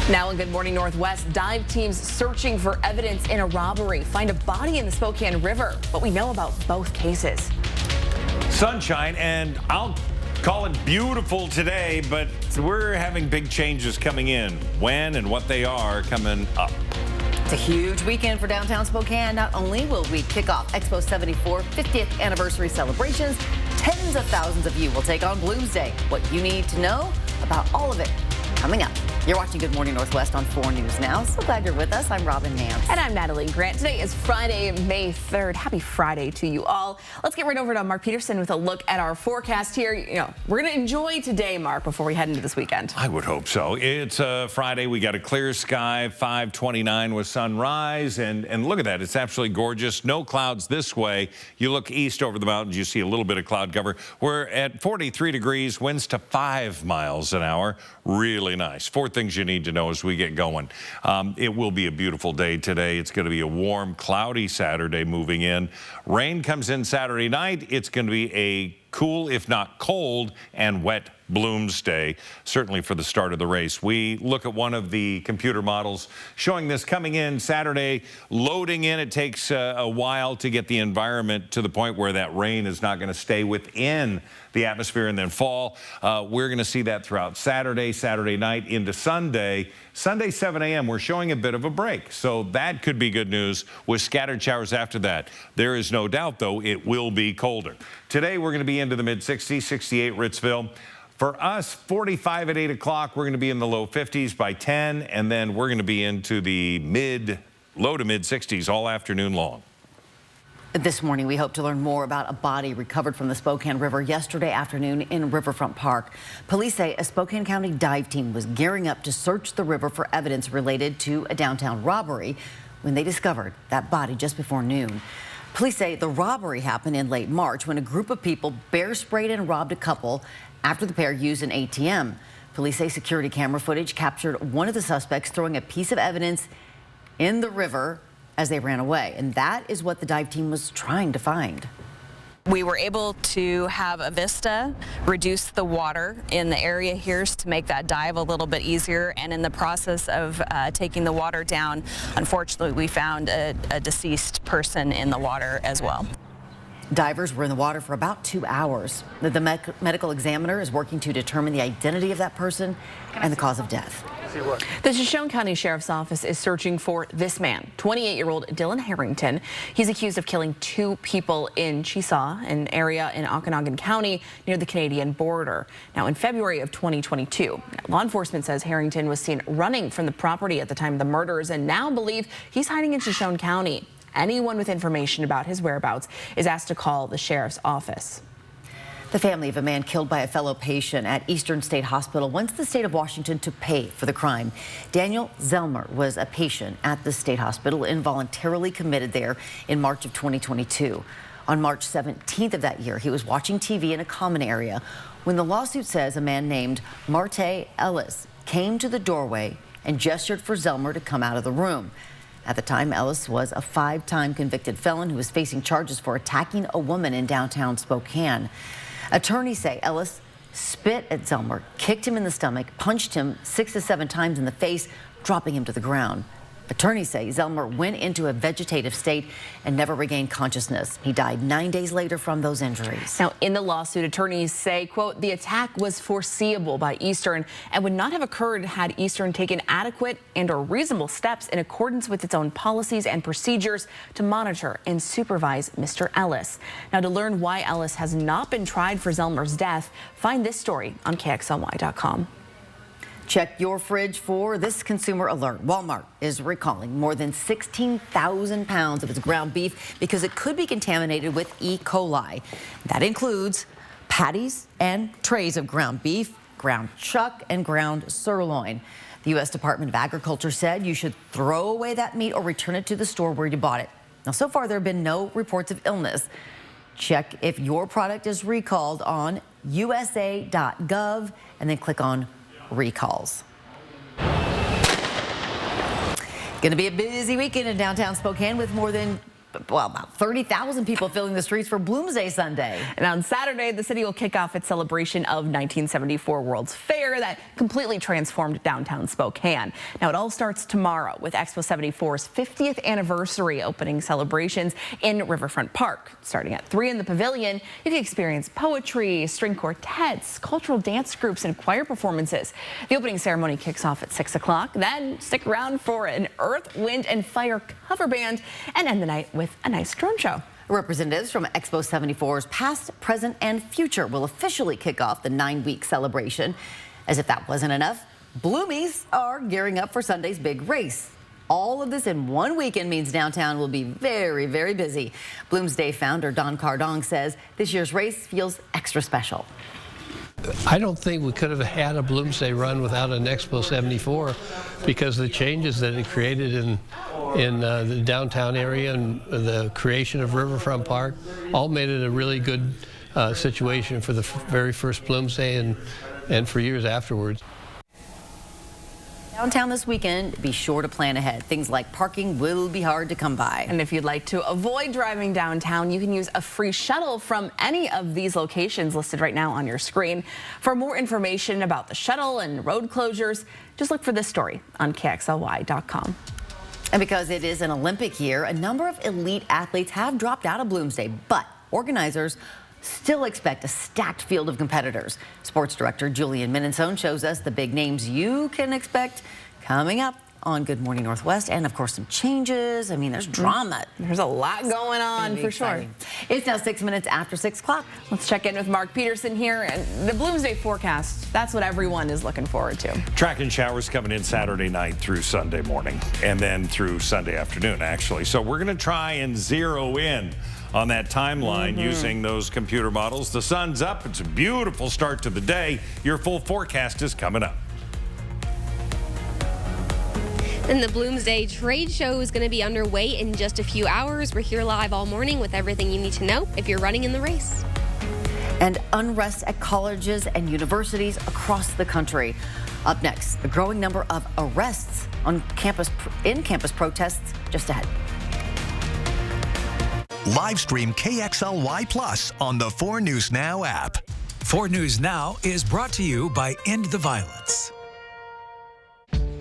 Now in Good Morning Northwest, dive teams searching for evidence in a robbery find a body in the Spokane River. What we know about both cases. Sunshine, and I'll call it beautiful today, but we're having big changes coming in. When and what they are coming up. It's a huge weekend for downtown Spokane. Not only will we kick off Expo 74 50th anniversary celebrations, tens of thousands of you will take on Bloomsday. What you need to know about all of it coming up. You're watching Good Morning Northwest on 4 News Now. So glad you're with us. I'm Robin Nance. And I'm Natalie Grant. Today is Friday, May 3rd. Happy Friday to you all. Let's get right over to Mark Peterson with a look at our forecast here. We're going to enjoy today, Mark, before we head into this weekend. I would hope so. It's Friday. We got a clear sky, 5:29 with sunrise. And look at that. It's absolutely gorgeous. No clouds this way. You look east over the mountains, you see a little bit of cloud cover. We're at 43 degrees, winds to 5 miles an hour. Really nice. 4 things you need to know as we get going. It will be a beautiful day today. It's going to be a warm, cloudy Saturday moving in. Rain comes in Saturday night. It's going to be a cool, if not cold, and wet Bloomsday, certainly for the start of the race. We look at one of the computer models showing this coming in Saturday, loading in. It takes a while to get the environment to the point where that rain is not going to stay within the atmosphere and then fall. We're going to see that throughout Saturday night into Sunday. Sunday, 7 a.m., we're showing a bit of a break. So that could be good news with scattered showers after that. There is no doubt, though, it will be colder. Today, we're going to be into the mid-60s, 68 Ritzville. For us, 45 at 8 o'clock. We're going to be in the low 50s by 10, and then we're going to be into the low to mid 60s all afternoon long. This morning, we hope to learn more about a body recovered from the Spokane River yesterday afternoon in Riverfront Park. Police say a Spokane County dive team was gearing up to search the river for evidence related to a downtown robbery when they discovered that body just before noon. Police say the robbery happened in late March when a group of people bear sprayed and robbed a couple after the pair used an ATM. Police say security camera footage captured one of the suspects throwing a piece of evidence in the river as they ran away. And that is what the dive team was trying to find. We were able to have a vista reduce the water in the area here to make that dive a little bit easier. And in the process of taking the water down, unfortunately, we found a deceased person in the water as well. Divers were in the water for about 2 hours. The medical examiner is working to determine the identity of that person and the cause of death. The Shoshone County Sheriff's Office is searching for this man, 28-year-old Dylan Harrington. He's accused of killing 2 people in Chesaw, an area in Okanogan County near the Canadian border. Now, in February of 2022, law enforcement says Harrington was seen running from the property at the time of the murders and now believe he's hiding in Shoshone County. Anyone with information about his whereabouts is asked to call the sheriff's office. The family of a man killed by a fellow patient at Eastern State Hospital wants the state of Washington to pay for the crime. Daniel Zellmer was a patient at the state hospital, involuntarily committed there in March of 2022. On March 17th of that year, he was watching TV in a common area when the lawsuit says a man named Marte Ellis came to the doorway and gestured for Zellmer to come out of the room. At the time, Ellis was a 5-time convicted felon who was facing charges for attacking a woman in downtown Spokane. Attorneys say Ellis spit at Zellmer, kicked him in the stomach, punched him 6 to 7 times in the face, dropping him to the ground. Attorneys say Zellmer went into a vegetative state and never regained consciousness. He died 9 days later from those injuries. Now, in the lawsuit, attorneys say, quote, the attack was foreseeable by Eastern and would not have occurred had Eastern taken adequate and/or reasonable steps in accordance with its own policies and procedures to monitor and supervise Mr. Ellis. Now, to learn why Ellis has not been tried for Zellmer's death, find this story on KXLY.com. Check your fridge for this consumer alert. Walmart is recalling more than 16,000 pounds of its ground beef because it could be contaminated with E. coli. That includes patties and trays of ground beef, ground chuck, and ground sirloin. The U.S. Department of Agriculture said you should throw away that meat or return it to the store where you bought it. Now, so far, there have been no reports of illness. Check if your product is recalled on USA.gov and then click on recalls. Going to be a busy weekend in downtown Spokane with more than well, about 30,000 people filling the streets for Bloomsday Sunday. And on Saturday, the city will kick off its celebration of 1974 World's Fair that completely transformed downtown Spokane. Now, it all starts tomorrow with Expo 74's 50th anniversary opening celebrations in Riverfront Park. Starting at 3 in the pavilion, you can experience poetry, string quartets, cultural dance groups, and choir performances. The opening ceremony kicks off at 6 o'clock. Then stick around for an Earth, Wind, and Fire cover band and end the night with a nice drone show. Representatives from Expo 74's past, present, and future will officially kick off the 9-week celebration. As if that wasn't enough, Bloomies are gearing up for Sunday's big race. All of this in one weekend means downtown will be very, very busy. Bloomsday founder Don Cardong says this year's race feels extra special. I don't think we could have had a Bloomsday run without an Expo 74 because the changes that it created in the downtown area and the creation of Riverfront Park all made it a really good situation for the very first Bloomsday and for years afterwards. Downtown this weekend, be sure to plan ahead. Things like parking will be hard to come by. And if you'd like to avoid driving downtown, you can use a free shuttle from any of these locations listed right now on your screen. For more information about the shuttle and road closures, just look for this story on KXLY.com. And because it is an Olympic year, a number of elite athletes have dropped out of Bloomsday, but organizers still expect a stacked field of competitors. Sports director Julian Minnesone shows us the big names you can expect coming up on Good Morning Northwest, and of course some changes. I mean, there's drama. There's a lot going on for sure. It's now 6 minutes after 6 o'clock. Let's check in with Mark Peterson here. And the Bloomsday forecast, that's what everyone is looking forward to. Track and showers coming in Saturday night through Sunday morning and then through Sunday afternoon, actually. So we're going to try and zero in on that timeline using those computer models. The sun's up. It's a beautiful start to the day. Your full forecast is coming up. And the Bloomsday Trade Show is going to be underway in just a few hours. We're here live all morning with everything you need to know if you're running in the race. And unrest at colleges and universities across the country. Up next, the growing number of arrests on campus protests just ahead. Live stream KXLY Plus on the 4 News Now app. 4 News Now is brought to you by End the Violence.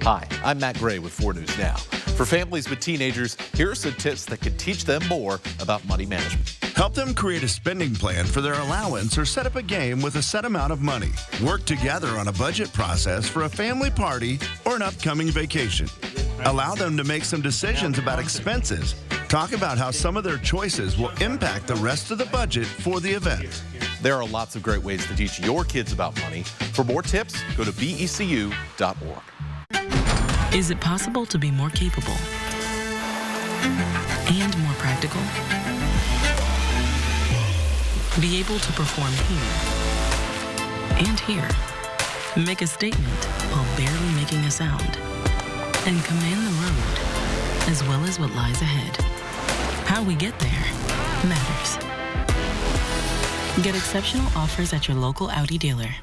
Hi, I'm Matt Gray with 4 News Now. For families with teenagers, here are some tips that can teach them more about money management. Help them create a spending plan for their allowance or set up a game with a set amount of money. Work together on a budget process for a family party or an upcoming vacation. Allow them to make some decisions about expenses. Talk about how some of their choices will impact the rest of the budget for the event. There are lots of great ways to teach your kids about money. For more tips, go to becu.org. Is it possible to be more capable and more practical? Be able to perform here and here. Make a statement while barely making a sound. And command the road, as well as what lies ahead. How we get there matters. Get exceptional offers at your local Audi dealer.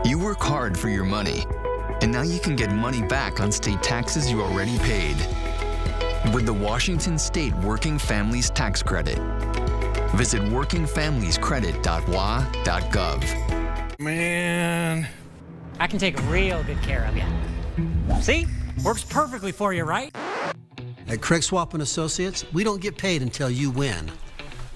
You work hard for your money, and now you can get money back on state taxes you already paid with the Washington State Working Families Tax Credit. Visit workingfamiliescredit.wa.gov. Man, I can take real good care of you. See? Works perfectly for you, right? At Craig Swap & Associates, we don't get paid until you win.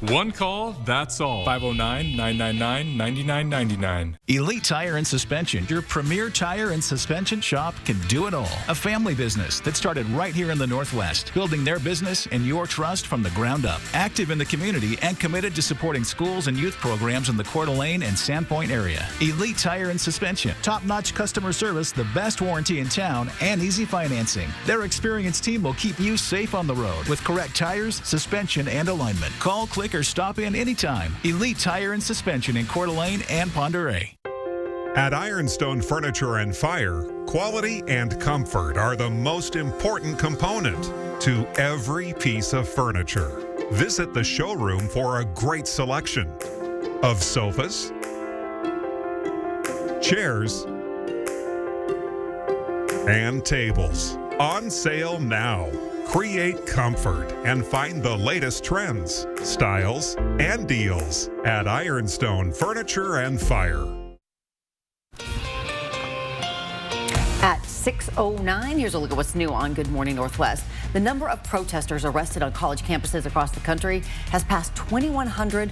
One call, that's all. 509-999-9999. Elite Tire and Suspension, your premier tire and suspension shop, can do it all. A family business that started right here in the Northwest, building their business and your trust from the ground up. Active in the community and committed to supporting schools and youth programs in the Coeur d'Alene and Sandpoint area. Elite Tire and Suspension, top-notch customer service, the best warranty in town, and easy financing. Their experienced team will keep you safe on the road with correct tires, suspension, and alignment. Call, click, or stop in anytime. Elite Tire and Suspension in Coeur d'Alene and Pend Oreille. At Ironstone Furniture and Fire, quality and comfort are the most important component to every piece of furniture. Visit the showroom for a great selection of sofas, chairs, and tables, On sale now. Create comfort and find the latest trends, styles, and deals at Ironstone Furniture and Fire. At 6:09, here's a look at what's new on Good Morning Northwest. The number of protesters arrested on college campuses across the country has passed 2,100.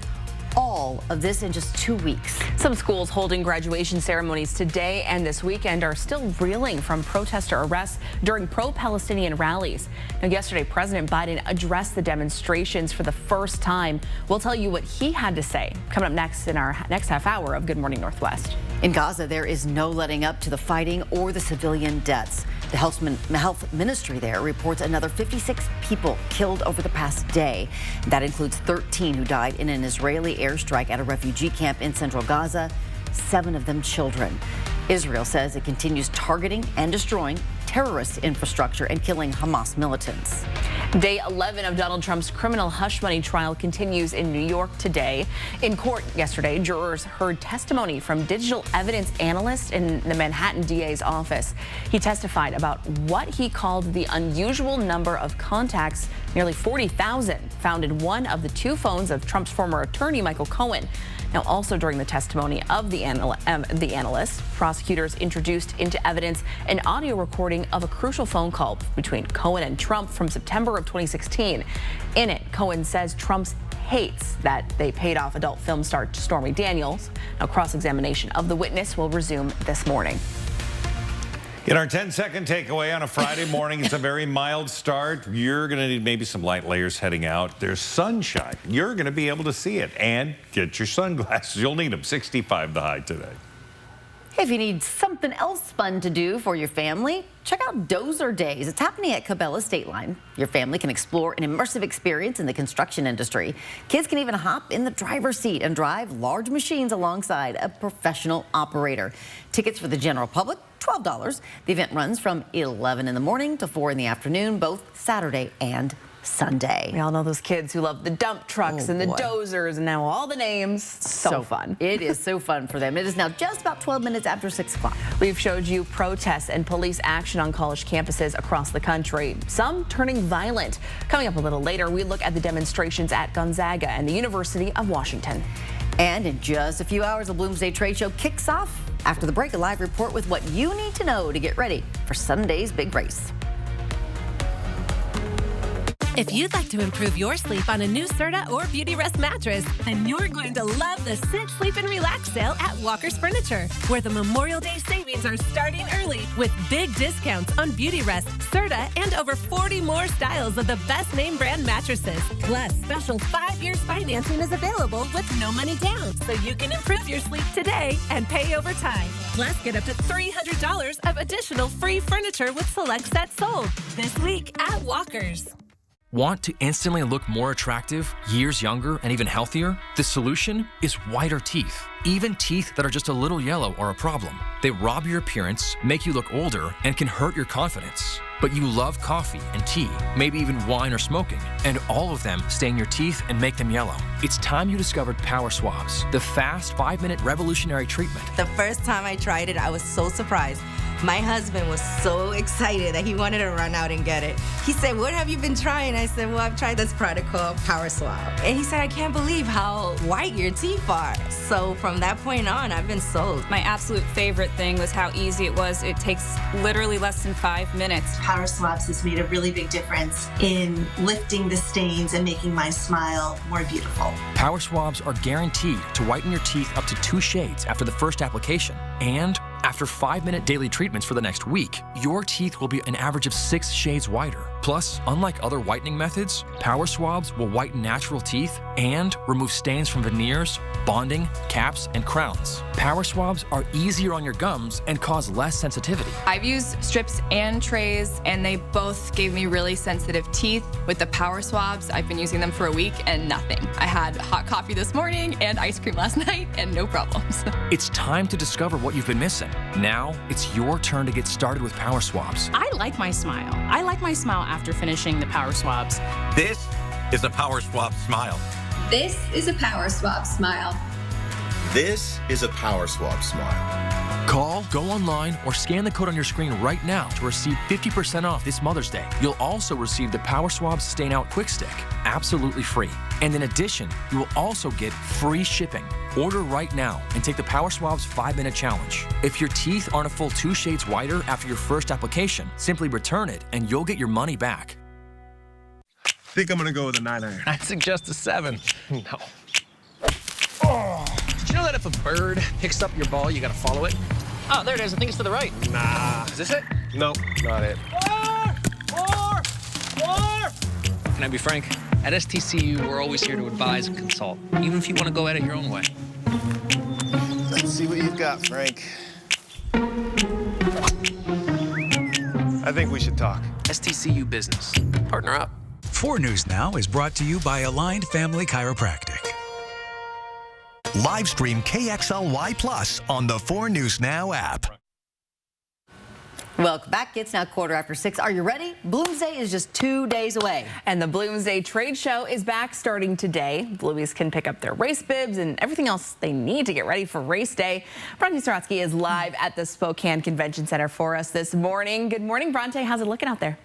All of this in just 2 weeks. Some schools holding graduation ceremonies today and this weekend are still reeling from protester arrests during pro-Palestinian rallies. Now, yesterday, President Biden addressed the demonstrations for the first time. We'll tell you what he had to say coming up next in our next half hour of Good Morning Northwest. In Gaza, there is no letting up to the fighting or the civilian deaths. The health ministry there reports another 56 people killed over the past day. That includes 13 who died in an Israeli airstrike at a refugee camp in central Gaza, 7 of them children. Israel says it continues targeting and destroying terrorist infrastructure and killing Hamas militants. Day 11 of Donald Trump's criminal hush money trial continues in New York today. In court yesterday, jurors heard testimony from digital evidence analyst in the Manhattan DA's office. He testified about what he called the unusual number of contacts, nearly 40,000, found in one of the 2 phones of Trump's former attorney, Michael Cohen. Now, also during the testimony of the analyst, prosecutors introduced into evidence an audio recording of a crucial phone call between Cohen and Trump from September of 2016. In it, Cohen says Trump hates that they paid off adult film star Stormy Daniels. Now, cross-examination of the witness will resume this morning. In our 10-second takeaway on a Friday morning, it's a very mild start. You're going to need maybe some light layers heading out. There's sunshine. You're going to be able to see it. And get your sunglasses. You'll need them. 65 the high today. If you need something else fun to do for your family, check out Dozer Days. It's happening at Cabela State Line. Your family can explore an immersive experience in the construction industry. Kids can even hop in the driver's seat and drive large machines alongside a professional operator. Tickets for the general public, $12. The event runs from 11 in the morning to 4 in the afternoon, both Saturday and Sunday. We all know those kids who love the dump trucks and the dozers and now all the names. So fun. It is so fun for them. It is now just about 12 minutes after 6 o'clock. We've showed you protests and police action on college campuses across the country, some turning violent. Coming up a little later, we look at the demonstrations at Gonzaga and the University of Washington. And in just a few hours, the Bloomsday Trade Show kicks off. After the break, a live report with what you need to know to get ready for Sunday's big race. If you'd like to improve your sleep on a new Serta or Beautyrest mattress, then you're going to love the Sit, Sleep, and Relax sale at Walker's Furniture, where the Memorial Day savings are starting early with big discounts on Beautyrest, Serta, and over 40 more styles of the best name brand mattresses. Plus, special 5 years financing is available with no money down, so you can improve your sleep today and pay over time. Plus, get up to $300 of additional free furniture with select sets sold this week at Walker's. Want to instantly look more attractive, years younger, and even healthier? The solution is whiter teeth. Even teeth that are just a little yellow are a problem. They rob your appearance, make you look older, and can hurt your confidence. But you love coffee and tea, maybe even wine or smoking, and all of them stain your teeth and make them yellow. It's time you discovered Power Swabs, the fast 5-minute revolutionary treatment. The first time I tried it, I was so surprised. My husband was so excited that he wanted to run out and get it. He said, "What have you been trying?" I said, "Well, I've tried this product called Power Swab." And he said, "I can't believe how white your teeth are." So from that point on, I've been sold. My absolute favorite thing was how easy it was. It takes literally less than 5 minutes. Power Swabs has made a really big difference in lifting the stains and making my smile more beautiful. Power Swabs are guaranteed to whiten your teeth up to 2 shades after the first application. And after 5-minute daily treatments for the next week, your teeth will be an average of 6 shades whiter. Plus, unlike other whitening methods, Power Swabs will whiten natural teeth and remove stains from veneers, bonding, caps, and crowns. Power Swabs are easier on your gums and cause less sensitivity. I've used strips and trays, and they both gave me really sensitive teeth. With the Power Swabs, I've been using them for a week and nothing. I had hot coffee this morning and ice cream last night and no problems. It's time to discover what you've been missing. Now, it's your turn to get started with Power Swabs. I like my smile. I like my smile after finishing the Power Swabs. This is a Power Swab smile. This is a Power Swab smile. This is a Power Swab smile. Call, go online, or scan the code on your screen right now to receive 50% off this Mother's Day. You'll also receive the Power Swab Stain Out Quick Stick, absolutely free. And in addition, you will also get free shipping. Order right now and take the Power Swab's 5-minute challenge. If your teeth aren't a full 2 shades whiter after your first application, simply return it and you'll get your money back. I think I'm gonna go with a 9-iron. I'd suggest a 7. No. Oh. Did you know that if a bird picks up your ball, you gotta follow it? Oh, there it is. I think it's to the right. Nah. Is this it? Nope, not it. More! Can I be frank? At STCU, we're always here to advise and consult, even if you want to go at it your own way. Let's see what you've got, Frank. I think we should talk. STCU Business. Partner up. 4 News Now is brought to you by Aligned Family Chiropractic. Live stream KXLY Plus on the 4 News Now app. Welcome back. It's now 6:15. Are you ready? Bloomsday is just 2 days away. And the Bloomsday Trade Show is back starting today. Bloomies can pick up their race bibs and everything else they need to get ready for race day. Bronte Sorotsky is live at the Spokane Convention Center for us this morning. Good morning, Bronte. How's it looking out there?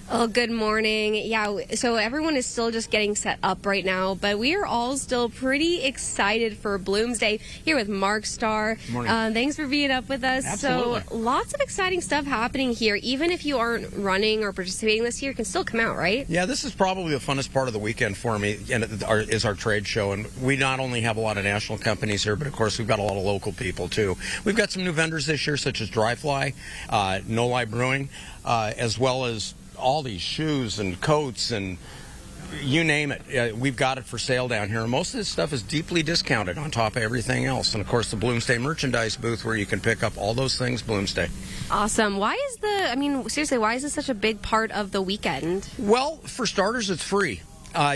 Oh, good morning. Yeah, so everyone is still just getting set up right now, but we are all still pretty excited for Bloomsday here with Mark Starr. Morning. Thanks for being up with us. Absolutely. So lots of exciting stuff happening here. Even if you aren't running or participating this year, you can still come out, right? Yeah, this is probably the funnest part of the weekend for me, and is our trade show. And we not only have a lot of national companies here, but of course we've got a lot of local people too. We've got some new vendors this year, such as Dry Fly, No Lie Brewing, as well as all these shoes and coats and you name it. We've got it for sale down here. Most of this stuff is deeply discounted on top of everything else. And of course, the Bloomsday merchandise booth where you can pick up all those things Bloomsday. Awesome. Why is this such a big part of the weekend? Well, for starters, it's free.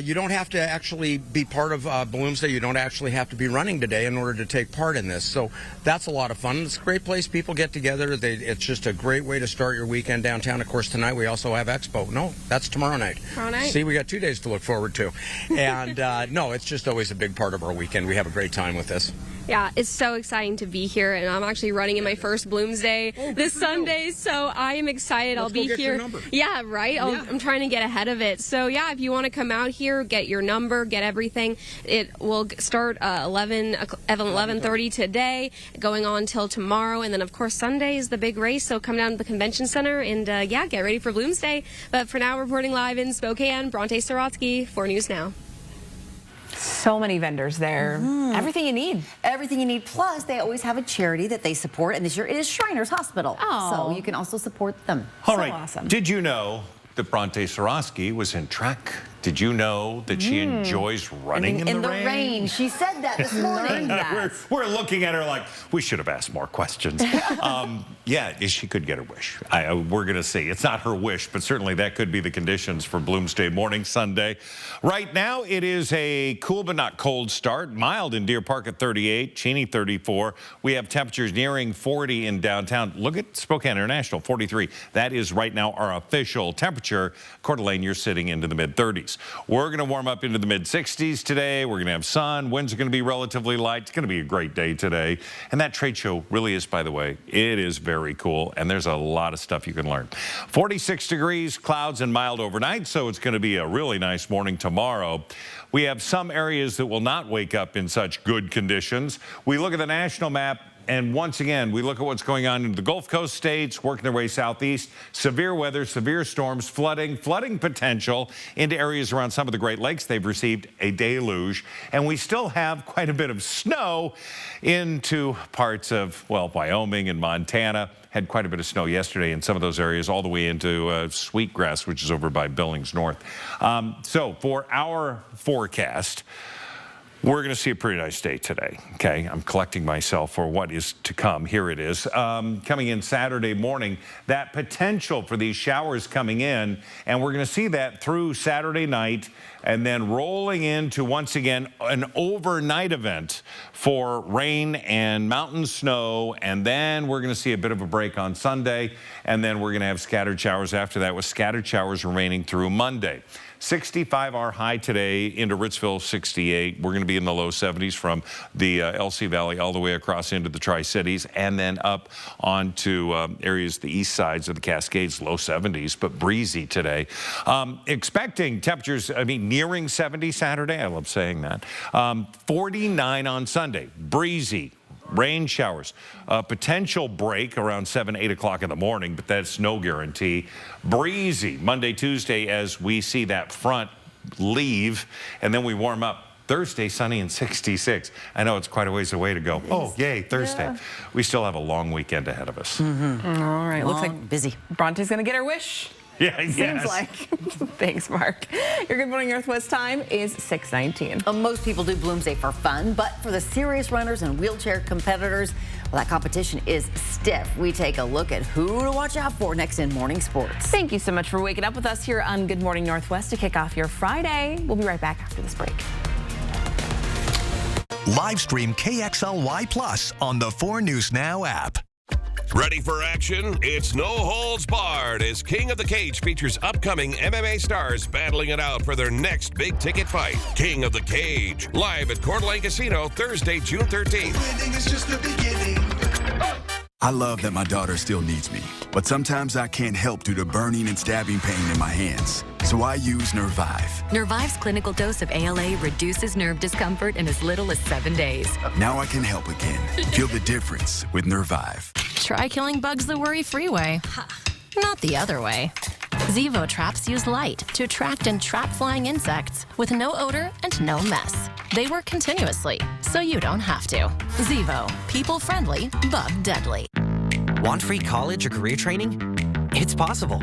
You don't have to actually be part of Bloomsday. You don't actually have to be running today in order to take part in this. So that's a lot of fun. It's a great place. People get together. It's just a great way to start your weekend downtown. Of course, tonight we also have Expo. No, that's tomorrow night. Tomorrow night? See, we got 2 days to look forward to. And no, it's just always a big part of our weekend. We have a great time with this. Yeah, it's so exciting to be here, and I'm actually running in my first Bloomsday this Sunday, so I am excited. Let's I'll be go get here. Your number. Yeah, right? I'm trying to get ahead of it. So, yeah, if you want to come out here, get your number, get everything. It will start 11:30 today, going on till tomorrow, and then, of course, Sunday is the big race, so come down to the convention center and, yeah, get ready for Bloomsday. But for now, reporting live in Spokane, Bronte Sorotsky, 4 News Now. So many vendors there. Everything you need. Everything you need. Plus, they always have a charity that they support, and this year it is Shriners Hospital. Oh. So you can also support them. All right. Awesome. Did you know that Bronte Sorotsky was in track? Did you know that she enjoys running in the rain? She said that this morning. We're looking at her like, we should have asked more questions. Yeah, she could get her wish. We're going to see. It's not her wish, but certainly that could be the conditions for Bloomsday morning Sunday. Right now, it is a cool but not cold start. Mild in Deer Park at 38, Cheney 34. We have temperatures nearing 40 in downtown. Look at Spokane International, 43. That is right now our official temperature. Coeur d'Alene, you're sitting into the mid-30s. We're going to warm up into the mid-60s today. We're going to have sun. Winds are going to be relatively light. It's going to be a great day today. And that trade show really is, by the way, it is very cool. And there's a lot of stuff you can learn. 46 degrees, clouds and mild overnight. So it's going to be a really nice morning tomorrow. We have some areas that will not wake up in such good conditions. We look at the national map. And once again, we look at what's going on in the Gulf Coast states, working their way southeast. Severe weather, severe storms, flooding potential into areas around some of the Great Lakes. They've received a deluge. And we still have quite a bit of snow into parts of, well, Wyoming and Montana. Had quite a bit of snow yesterday in some of those areas, all the way into Sweetgrass, which is over by Billings North. So for our forecast, we're going to see a pretty nice day today, okay? I'm collecting myself for what is to come. Here it is. Coming in Saturday morning, that potential for these showers coming in, and we're going to see that through Saturday night and then rolling into, once again, an overnight event for rain and mountain snow, and then we're going to see a bit of a break on Sunday, and then we're going to have scattered showers after that, with scattered showers remaining through Monday. 65 our high today into Ritzville, 68. We're going to be in the low 70s from the LC Valley all the way across into the Tri-Cities and then up onto areas, the east sides of the Cascades, low 70s, but breezy today. Expecting temperatures, nearing 70 Saturday. I love saying that. 49 on Sunday, breezy. Rain showers, potential break around 7, 8 o'clock in the morning, but that's no guarantee. Breezy Monday, Tuesday as we see that front leave, and then we warm up. Thursday, sunny and 66. I know it's quite a ways away to go. Oh, yay, Thursday. Yeah. We still have a long weekend ahead of us. All right, looks like busy. Bronte's going to get her wish. Yeah, Seems like. Thanks, Mark. Your Good Morning Northwest time is 6:19. Most people do Bloomsday for fun, but for the serious runners and wheelchair competitors, well, that competition is stiff. We take a look at who to watch out for next in Morning Sports. Thank you so much for waking up with us here on Good Morning Northwest to kick off your Friday. We'll be right back after this break. Live stream KXLY Plus on the 4 News Now app. Ready for action? It's no holds barred as King of the Cage features upcoming MMA stars battling it out for their next big ticket fight. King of the Cage, live at Coeur d'Alene Casino Thursday, June 13th. Winning is just the beginning. I love that my daughter still needs me, but sometimes I can't help due to burning and stabbing pain in my hands. So I use Nervive. Nervive's clinical dose of ALA reduces nerve discomfort in as little as 7 days. Now I can help again. Feel the difference with Nervive. Try killing bugs the worry-free way, not the other way. Zevo traps use light to attract and trap flying insects with no odor and no mess. They work continuously, so you don't have to. Zevo, people-friendly, bug-deadly. Want free college or career training? It's possible.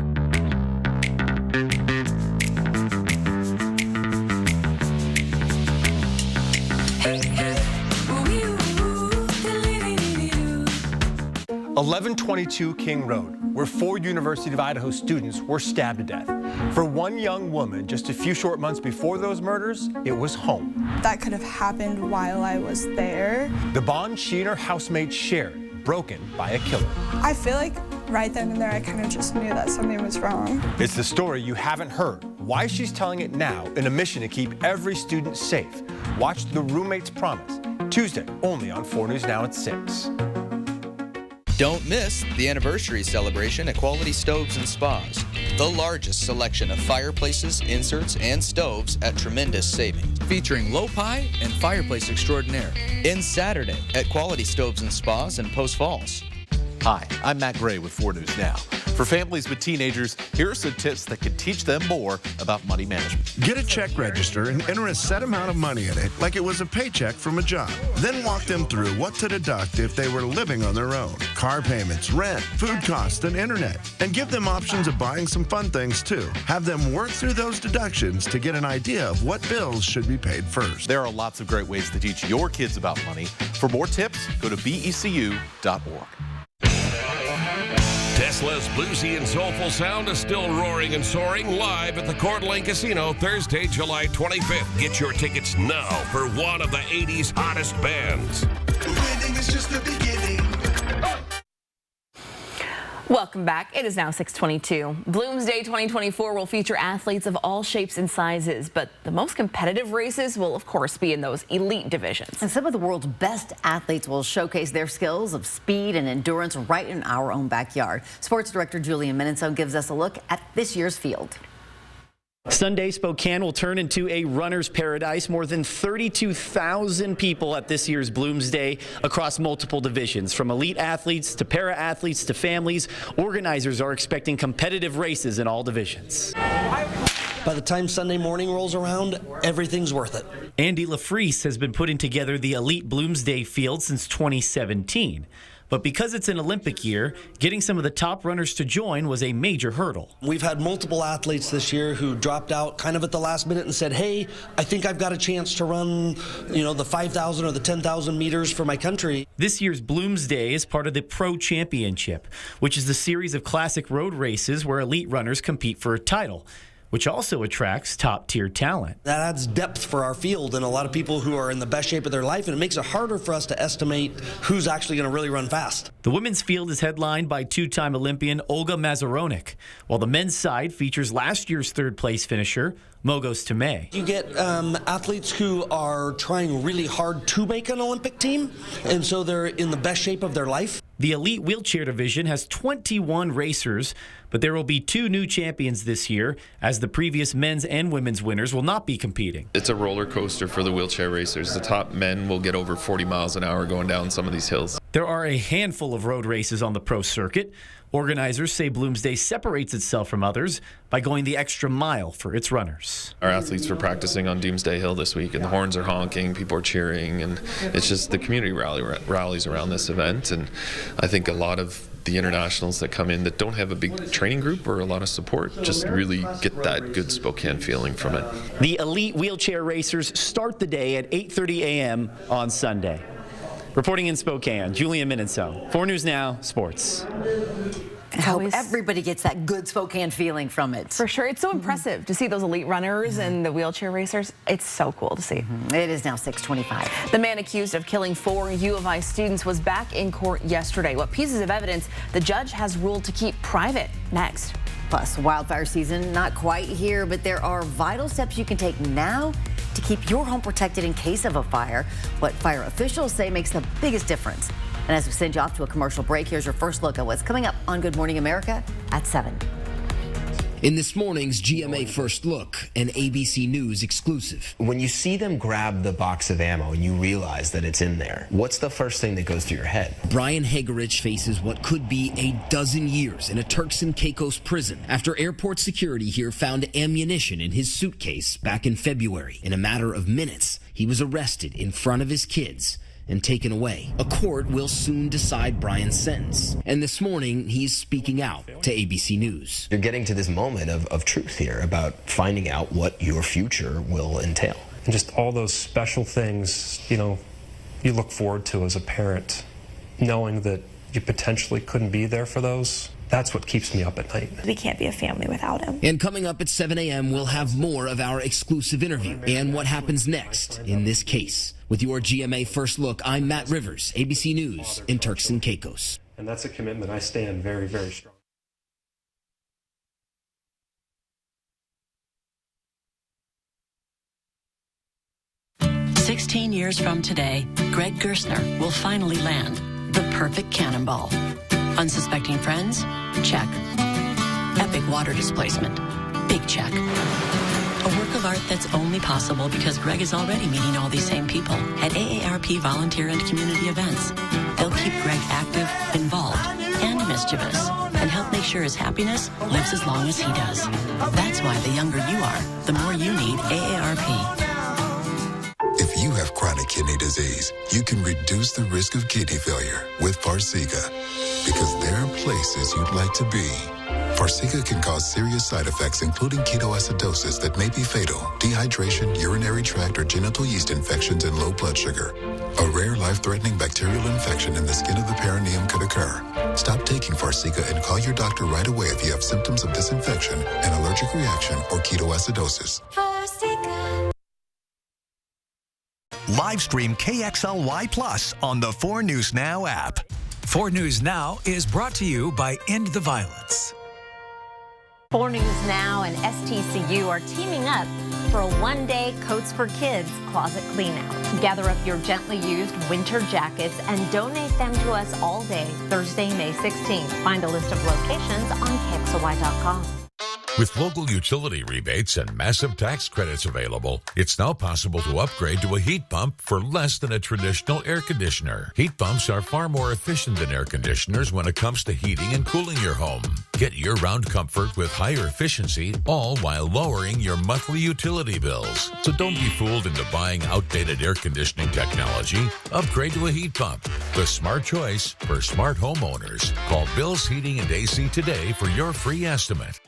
(1122) King Road, where 4 University of Idaho students were stabbed to death. For one young woman, just a few short months before those murders, it was home. That could have happened while I was there. The bond she and her housemate shared, broken by a killer. I feel like right then and there, I kind of just knew that something was wrong. It's the story you haven't heard, why she's telling it now in a mission to keep every student safe. Watch The Roommate's Promise, Tuesday, only on 4 News Now at 6. Don't miss the anniversary celebration at Quality Stoves and Spas. The largest selection of fireplaces, inserts, and stoves at tremendous savings. Featuring low pie and fireplace extraordinaire. In Saturday at Quality Stoves and Spas in Post Falls. Hi, I'm Matt Gray with 4 News Now. For families with teenagers, here are some tips that can teach them more about money management. Get a check register and enter a set amount of money in it like it was a paycheck from a job. Then walk them through what to deduct if they were living on their own. Car payments, rent, food costs, and internet. And give them options of buying some fun things too. Have them work through those deductions to get an idea of what bills should be paid first. There are lots of great ways to teach your kids about money. For more tips, go to becu.org. Tesla's bluesy and soulful sound is still roaring and soaring live at the Coeur d'Alene Casino Thursday, July 25th. Get your tickets now for one of the 80s hottest bands. Winning is just the beginning. Welcome back. It is now 6:22. Bloomsday 2024 will feature athletes of all shapes and sizes, but the most competitive races will, of course, be in those elite divisions. And some of the world's best athletes will showcase their skills of speed and endurance right in our own backyard. Sports director Julian Meninso gives us a look at this year's field. Sunday, Spokane will turn into a runner's paradise. More than 32,000 people at this year's Bloomsday across multiple divisions. From elite athletes to para-athletes to families, organizers are expecting competitive races in all divisions. By the time Sunday morning rolls around, everything's worth it. Andy LaFreese has been putting together the elite Bloomsday field since 2017. But because it's an Olympic year, getting some of the top runners to join was a major hurdle. We've had multiple athletes this year who dropped out kind of at the last minute and said, hey, I think I've got a chance to run, the 5,000 or the 10,000 meters for my country. This year's Bloomsday is part of the Pro Championship, which is the series of classic road races where elite runners compete for a title. which also attracts top-tier talent. That adds depth for our field and a lot of people who are in the best shape of their life, and it makes it harder for us to estimate who's actually going to really run fast. The women's field is headlined by two-time Olympian Olga Mazaronik, while the men's side features last year's third-place finisher, Mogos Tomei. You get athletes who are trying really hard to make an Olympic team, and so they're in the best shape of their life. The elite wheelchair division has 21 racers, but there will be 2 new champions this year, as the previous men's and women's winners will not be competing. It's a roller coaster for the wheelchair racers. The top men will get over 40 miles an hour going down some of these hills. There are a handful of road races on the pro circuit. Organizers say Bloomsday separates itself from others by going the extra mile for its runners. Our athletes were practicing on Doomsday Hill this week, and the horns are honking, people are cheering, and it's just the community rallies around this event. And I think a lot of the internationals that come in that don't have a big training group or a lot of support just really get that good Spokane feeling from it. The elite wheelchair racers start the day at 8:30 a.m. on Sunday. Reporting in Spokane, Julian Minenso, 4 News Now Sports. I hope everybody gets that good Spokane feeling from it. For sure. It's so impressive to see those elite runners and the wheelchair racers. It's so cool to see. It is now 6:25. The man accused of killing 4 U of I students was back in court yesterday. What pieces of evidence the judge has ruled to keep private? Next. Plus, wildfire season not quite here, but there are vital steps you can take now to keep your home protected in case of a fire. What fire officials say makes the biggest difference. And as we send you off to a commercial break, here's your first look at what's coming up on Good Morning America at 7. In this morning's GMA First Look, an ABC News exclusive. When you see them grab the box of ammo and you realize that it's in there, what's the first thing that goes through your head? Brian Hagerich faces what could be a dozen years in a Turks and Caicos prison after airport security here found ammunition in his suitcase back in February. In a matter of minutes, he was arrested in front of his kids and taken away. A court will soon decide Brian's sentence. And this morning, he's speaking out to ABC News. You're getting to this moment of truth here about finding out what your future will entail. And just all those special things, you look forward to as a parent, knowing that you potentially couldn't be there for those. That's what keeps me up at night. We can't be a family without him. And coming up at 7 a.m., we'll have more of our exclusive interview and what happens next in this case. With your GMA First Look, I'm Matt Rivers, ABC News in Turks and Caicos. And that's a commitment I stand very, very strong. "16 years from today, Greg Gerstner will finally land the perfect cannonball. Unsuspecting friends? Check. Epic water displacement? Big check. A work of art that's only possible because Greg is already meeting all these same people at AARP volunteer and community events. They'll keep Greg active, involved, and mischievous, and help make sure his happiness lives as long as he does. That's why the younger you are, the more you need AARP. If you have chronic kidney disease, you can reduce the risk of kidney failure with Farxiga, because there are places you'd like to be. Farxiga can cause serious side effects, including ketoacidosis that may be fatal, dehydration, urinary tract or genital yeast infections, and low blood sugar. A rare life-threatening bacterial infection in the skin of the perineum could occur. Stop taking Farxiga and call your doctor right away if you have symptoms of this infection, an allergic reaction, or ketoacidosis. Live stream KXLY Plus on the 4 News Now app. 4 News Now is brought to you by End the Violence. 4 News Now and STCU are teaming up for a one-day Coats for Kids closet cleanout. Gather up your gently used winter jackets and donate them to us all day, Thursday, May 16th. Find a list of locations on KXLY.com. With local utility rebates and massive tax credits available, it's now possible to upgrade to a heat pump for less than a traditional air conditioner. Heat pumps are far more efficient than air conditioners when it comes to heating and cooling your home. Get year-round comfort with higher efficiency, all while lowering your monthly utility bills. So don't be fooled into buying outdated air conditioning technology. Upgrade to a heat pump, the smart choice for smart homeowners. Call Bill's Heating and AC today for your free estimate.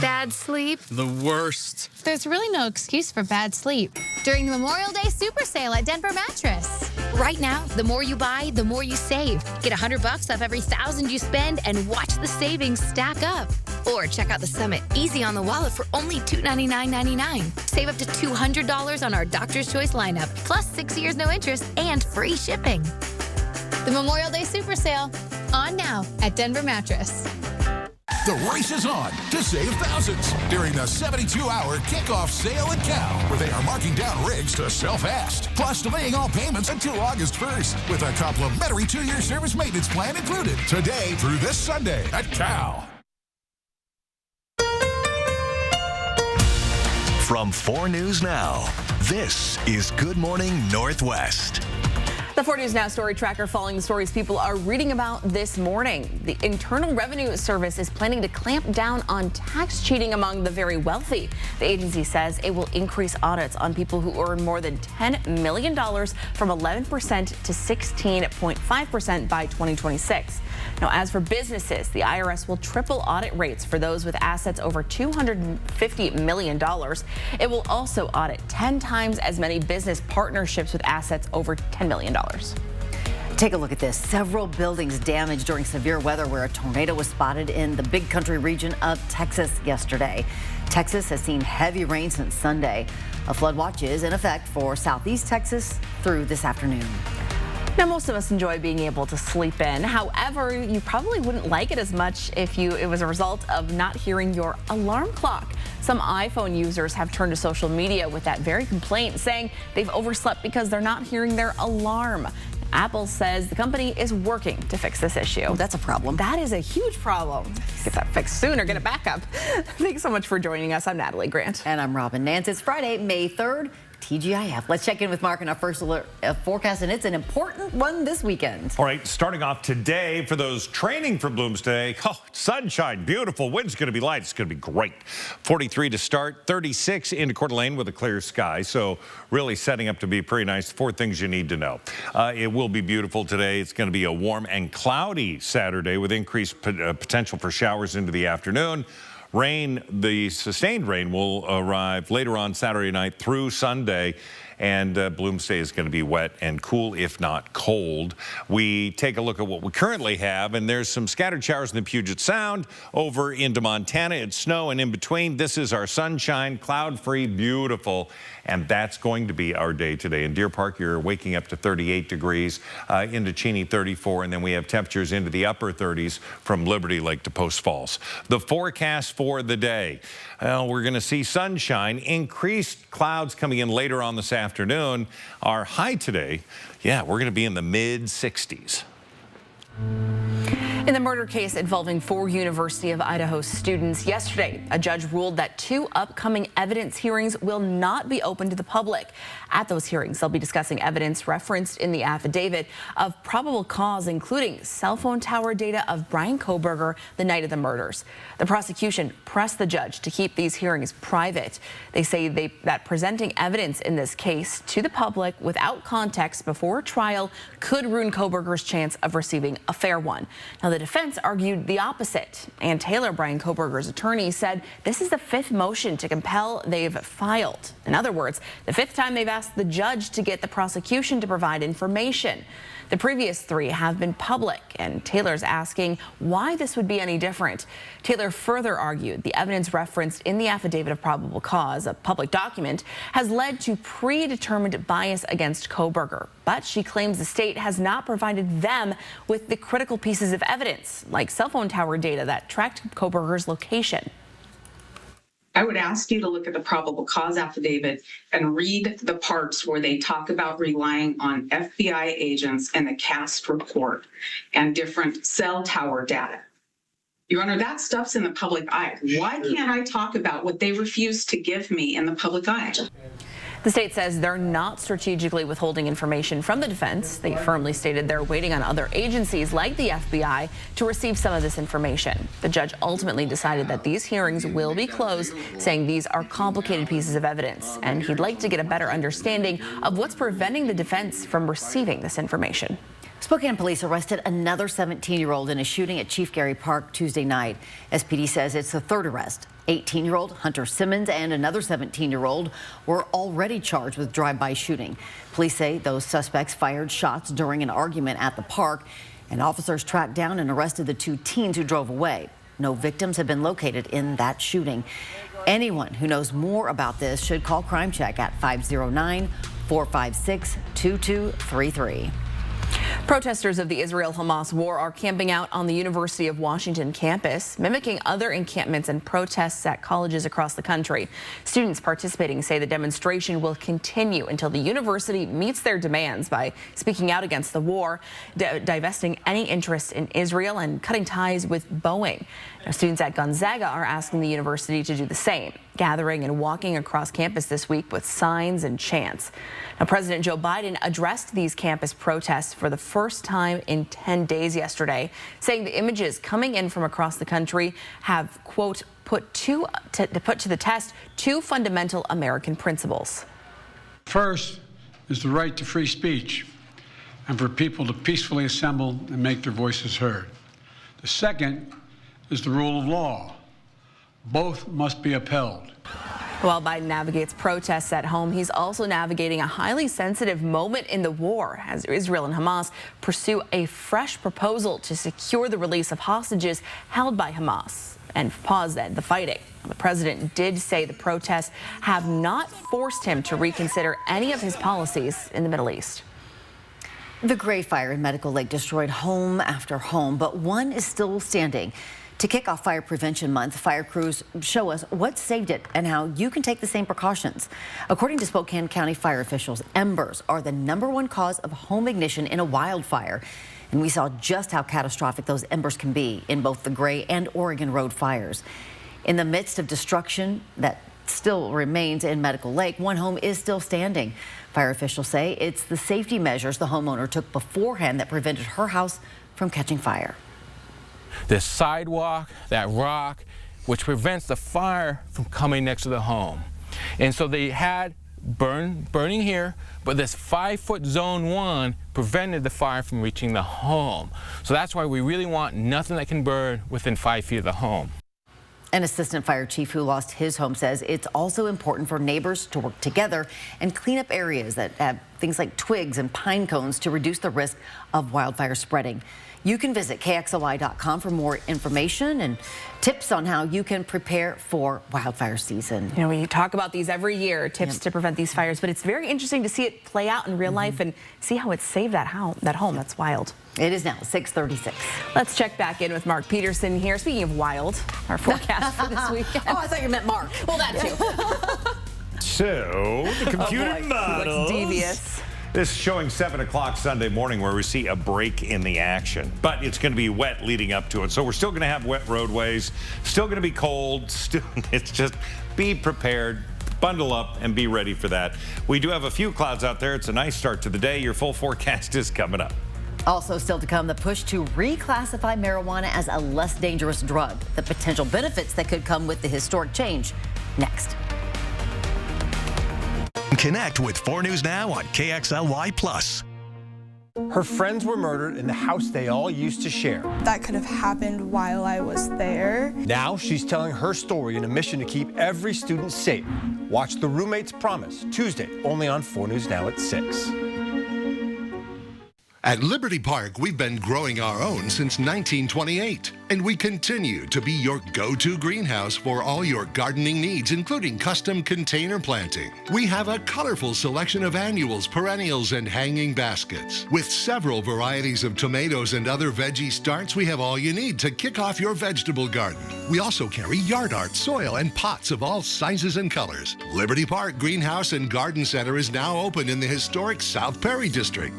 Bad sleep? The worst. There's really no excuse for bad sleep during the Memorial Day Super Sale at Denver Mattress. Right now, the more you buy, the more you save. Get $100 off every $1,000 you spend and watch the savings stack up. Or check out the Summit Easy on the Wallet for only $299.99. Save up to $200 on our Doctor's Choice lineup, plus 6 years no interest and free shipping. The Memorial Day Super Sale, on now at Denver Mattress. The race is on to save thousands during the 72-hour kickoff sale at Cal, where they are marking down rigs to sell fast, plus delaying all payments until August 1st with a complimentary 2-year service maintenance plan included today through this Sunday at Cal. From 4 News Now, this is Good Morning Northwest. The 4 News Now story tracker following the stories people are reading about this morning. The Internal Revenue Service is planning to clamp down on tax cheating among the very wealthy. The agency says it will increase audits on people who earn more than $10 million from 11% to 16.5% by 2026. Now, as for businesses, the IRS will triple audit rates for those with assets over $250 million. It will also audit 10 times as many business partnerships with assets over $10 million. Take a look at this. Several buildings damaged during severe weather where a tornado was spotted in the Big Country region of Texas yesterday. Texas has seen heavy rain since Sunday. A flood watch is in effect for southeast Texas through this afternoon. Now, most of us enjoy being able to sleep in. However, you probably wouldn't like it as much if it was a result of not hearing your alarm clock. Some iPhone users have turned to social media with that very complaint, saying they've overslept because they're not hearing their alarm. Apple says the company is working to fix this issue. Oh, that's a problem. That is a huge problem. Get that fixed soon or get it back up. Thanks so much for joining us. I'm Natalie Grant. And I'm Robin Nance. It's Friday, May 3rd. TGIF. Let's check in with Mark on our first alert forecast, and it's an important one this weekend. All right, starting off today for those training for Bloomsday. Oh, sunshine, beautiful. Wind's going to be light. It's going to be great. 43 to start, 36 into Coeur d'Alene with a clear sky. So really setting up to be pretty nice. 4 things you need to know. It will be beautiful today. It's going to be a warm and cloudy Saturday with increased potential for showers into the afternoon. Rain, the sustained rain will arrive later on Saturday night through Sunday, and Bloomsday is going to be wet and cool, if not cold. We take a look at what we currently have, and there's some scattered showers in the Puget Sound over into Montana. It's snow and in between. This is our sunshine, cloud-free, beautiful, and that's going to be our day today. In Deer Park, you're waking up to 38 degrees, into Cheney 34, and then we have temperatures into the upper 30s from Liberty Lake to Post Falls. The forecast for the day. Well, we're going to see sunshine, increased clouds coming in later on this afternoon. Our high today, yeah, we're going to be in the mid-60s. In the murder case involving 4 University of Idaho students, yesterday, a judge ruled that 2 upcoming evidence hearings will not be open to the public. At those hearings, they'll be discussing evidence referenced in the affidavit of probable cause, including cell phone tower data of Bryan Kohberger the night of the murders. The prosecution pressed the judge to keep these hearings private. They say that presenting evidence in this case to the public without context before trial could ruin Kohberger's chance of receiving a fair one. Now, the defense argued the opposite. Ann Taylor, Bryan Kohberger's attorney, said this is the 5th motion to compel they've filed. In other words, the 5th time they've asked the judge to get the prosecution to provide information. The previous 3 have been public, and Taylor's asking why this would be any different. Taylor further argued the evidence referenced in the affidavit of probable cause, a public document, has led to predetermined bias against Kohberger. But she claims the state has not provided them with the critical pieces of evidence, like cell phone tower data that tracked Kohberger's location. I would ask you to look at the probable cause affidavit and read the parts where they talk about relying on FBI agents and the CAST report and different cell tower data. Your Honor, that stuff's in the public eye. Why can't I talk about what they refuse to give me in the public eye? The state says they're not strategically withholding information from the defense. They firmly stated they're waiting on other agencies like the FBI to receive some of this information. The judge ultimately decided that these hearings will be closed, saying these are complicated pieces of evidence, and he'd like to get a better understanding of what's preventing the defense from receiving this information. Spokane police arrested another 17-year-old in a shooting at Chief Gary Park Tuesday night. SPD says it's the third arrest. 18-year-old Hunter Simmons and another 17-year-old were already charged with drive-by shooting. Police say those suspects fired shots during an argument at the park, and officers tracked down and arrested the two teens who drove away. No victims have been located in that shooting. Anyone who knows more about this should call Crime Check at 509-456-2233. Protesters of the Israel-Hamas war are camping out on the University of Washington campus, mimicking other encampments and protests at colleges across the country. Students participating say the demonstration will continue until the university meets their demands by speaking out against the war, divesting any interest in Israel, and cutting ties with Boeing. Now, students at Gonzaga are asking the university to do the same, gathering and walking across campus this week with signs and chants. Now, President Joe Biden addressed these campus protests for the first time in 10 days yesterday, saying the images coming in from across the country have, quote, put to the test two fundamental American principles. First is the right to free speech and for people to peacefully assemble and make their voices heard. The second is the rule of law. Both must be upheld. While Biden navigates protests at home, he's also navigating a highly sensitive moment in the war as Israel and Hamas pursue a fresh proposal to secure the release of hostages held by Hamas and pause the fighting. The president did say the protests have not forced him to reconsider any of his policies in the Middle East. The Gray Fire in Medical Lake destroyed home after home, but one is still standing. To kick off Fire Prevention Month, fire crews show us what saved it and how you can take the same precautions. According to Spokane County fire officials, embers are the #1 cause of home ignition in a wildfire. And we saw just how catastrophic those embers can be in both the Gray and Oregon Road fires. In the midst of destruction that still remains in Medical Lake, one home is still standing. Fire officials say it's the safety measures the homeowner took beforehand that prevented her house from catching fire. The sidewalk, that rock, which prevents the fire from coming next to the home. And so they had burning here, but this 5-foot zone 1 prevented the fire from reaching the home. So that's why we really want nothing that can burn within 5 feet of the home. An assistant fire chief who lost his home says it's also important for neighbors to work together and clean up areas that have things like twigs and pine cones to reduce the risk of wildfire spreading. You can visit KXLY.com for more information and tips on how you can prepare for wildfire season. You know, we talk about these every year, tips to prevent these fires, but it's very interesting to see it play out in real life and see how it saved that home. That's wild. It is now 6:36. Let's check back in with Mark Peterson here. Speaking of wild, our forecast for this weekend. Oh, I thought you meant Mark. Well, that too. So, the computer models. Looks devious. This is showing 7 o'clock Sunday morning where we see a break in the action. But it's going to be wet leading up to it. So we're still going to have wet roadways. Still going to be cold. It's just be prepared. Bundle up and be ready for that. We do have a few clouds out there. It's a nice start to the day. Your full forecast is coming up. Also still to come, the push to reclassify marijuana as a less dangerous drug. The potential benefits that could come with the historic change. Next. Connect with 4 News Now on KXLY+. Her friends were murdered in the house they all used to share. That could have happened while I was there. Now she's telling her story in a mission to keep every student safe. Watch The Roommate's Promise, Tuesday, only on 4 News Now at 6. At Liberty Park, we've been growing our own since 1928, and we continue to be your go-to greenhouse for all your gardening needs, including custom container planting. We have a colorful selection of annuals, perennials, and hanging baskets. With several varieties of tomatoes and other veggie starts, we have all you need to kick off your vegetable garden. We also carry yard art, soil, and pots of all sizes and colors. Liberty Park Greenhouse and Garden Center is now open in the historic South Perry District.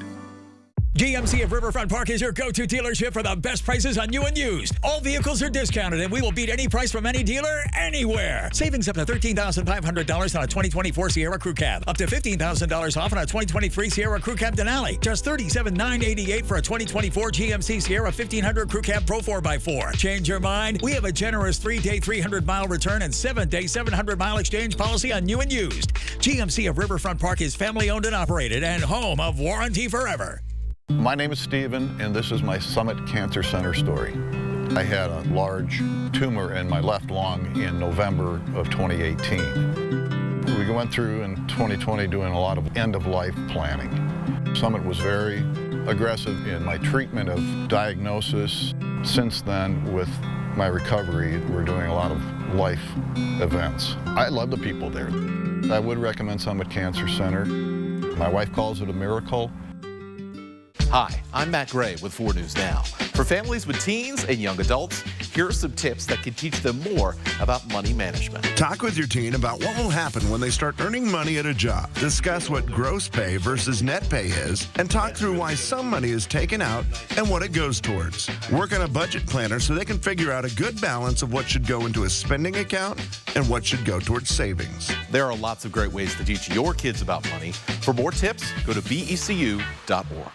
GMC of Riverfront Park is your go-to dealership for the best prices on new and used. All vehicles are discounted, and we will beat any price from any dealer anywhere. Savings up to $13,500 on a 2024 Sierra Crew Cab. Up to $15,000 off on a 2023 Sierra Crew Cab Denali. Just $37,988 for a 2024 GMC Sierra 1500 Crew Cab Pro 4x4. Change your mind? We have a generous 3-day 300-mile return and 7-day 700-mile exchange policy on new and used. GMC of Riverfront Park is family-owned and operated and home of Warranty Forever. My name is Stephen, and this is my Summit Cancer Center story. I had a large tumor in my left lung in November of 2018. We went through in 2020 doing a lot of end-of-life planning. Summit was very aggressive in my treatment of diagnosis. Since then, with my recovery, we're doing a lot of life events. I love the people there. I would recommend Summit Cancer Center. My wife calls it a miracle. Hi, I'm Matt Gray with 4 News Now. For families with teens and young adults, here are some tips that can teach them more about money management. Talk with your teen about what will happen when they start earning money at a job. Discuss what gross pay versus net pay is, and talk through why some money is taken out and what it goes towards. Work on a budget planner so they can figure out a good balance of what should go into a spending account and what should go towards savings. There are lots of great ways to teach your kids about money. For more tips, go to becu.org.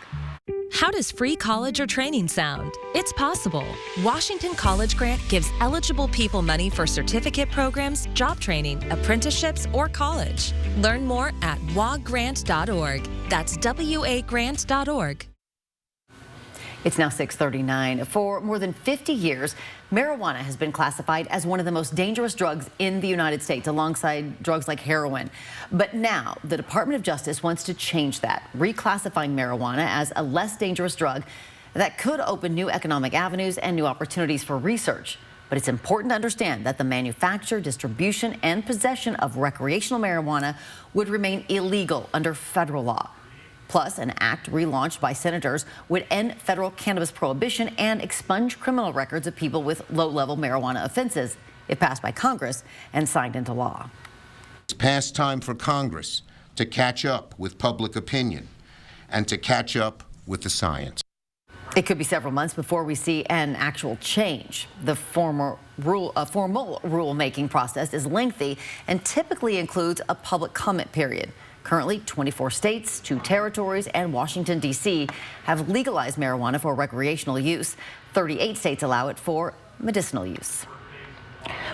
How does free college or training sound? It's possible. Washington College Grant gives eligible people money for certificate programs, job training, apprenticeships, or college. Learn more at wagrant.org. That's wagrant.org. It's now 6:39. For more than 50 years, marijuana has been classified as one of the most dangerous drugs in the United States, alongside drugs like heroin. But now the Department of Justice wants to change that, reclassifying marijuana as a less dangerous drug that could open new economic avenues and new opportunities for research. But it's important to understand that the manufacture, distribution, and possession of recreational marijuana would remain illegal under federal law. Plus, an act relaunched by senators would end federal cannabis prohibition and expunge criminal records of people with low-level marijuana offenses, if passed by Congress and signed into law. It's past time for Congress to catch up with public opinion and to catch up with the science. It could be several months before we see an actual change. The formal rulemaking process is lengthy and typically includes a public comment period. Currently, 24 states, 2 territories, and Washington, D.C. have legalized marijuana for recreational use. 38 states allow it for medicinal use.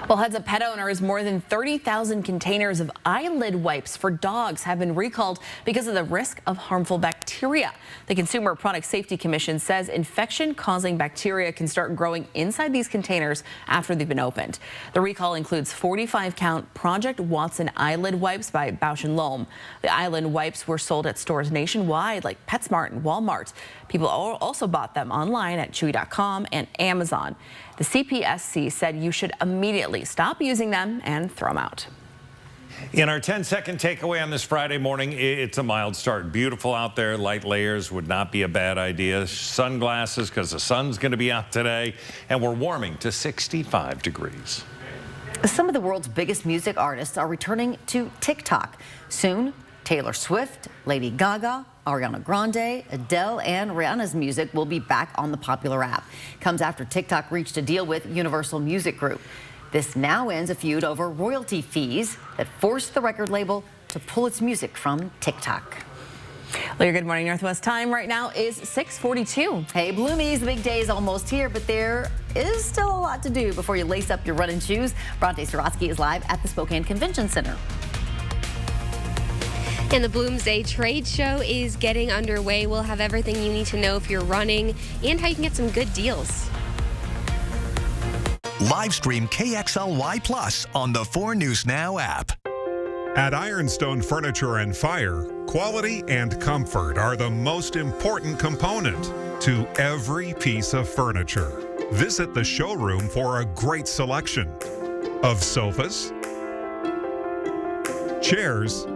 Well, heads up, pet owners, more than 30,000 containers of eyelid wipes for dogs have been recalled because of the risk of harmful bacteria. The Consumer Product Safety Commission says infection-causing bacteria can start growing inside these containers after they've been opened. The recall includes 45-count Project Watson eyelid wipes by Bausch & Lomb. The eyelid wipes were sold at stores nationwide like PetSmart and Walmart. People also bought them online at Chewy.com and Amazon. The CPSC said you should immediately stop using them and throw them out. In our 10-second takeaway on this Friday morning, it's a mild start. Beautiful out there. Light layers would not be a bad idea. Sunglasses, because the sun's going to be out today. And we're warming to 65 degrees. Some of the world's biggest music artists are returning to TikTok. Soon, Taylor Swift, Lady Gaga, Ariana Grande, Adele, and Rihanna's music will be back on the popular app. Comes after TikTok reached a deal with Universal Music Group. This now ends a feud over royalty fees that forced the record label to pull its music from TikTok. Well, your Good Morning Northwest time right now is 6:42. Hey, Bloomies, the big day is almost here, but there is still a lot to do before you lace up your running shoes. Bronte Sorotsky is live at the Spokane Convention Center. And the Bloomsday Trade Show is getting underway. We'll have everything you need to know if you're running and how you can get some good deals. Live stream KXLY Plus on the 4 News Now app. At Ironstone Furniture and Fire, quality and comfort are the most important component to every piece of furniture. Visit the showroom for a great selection of sofas, chairs,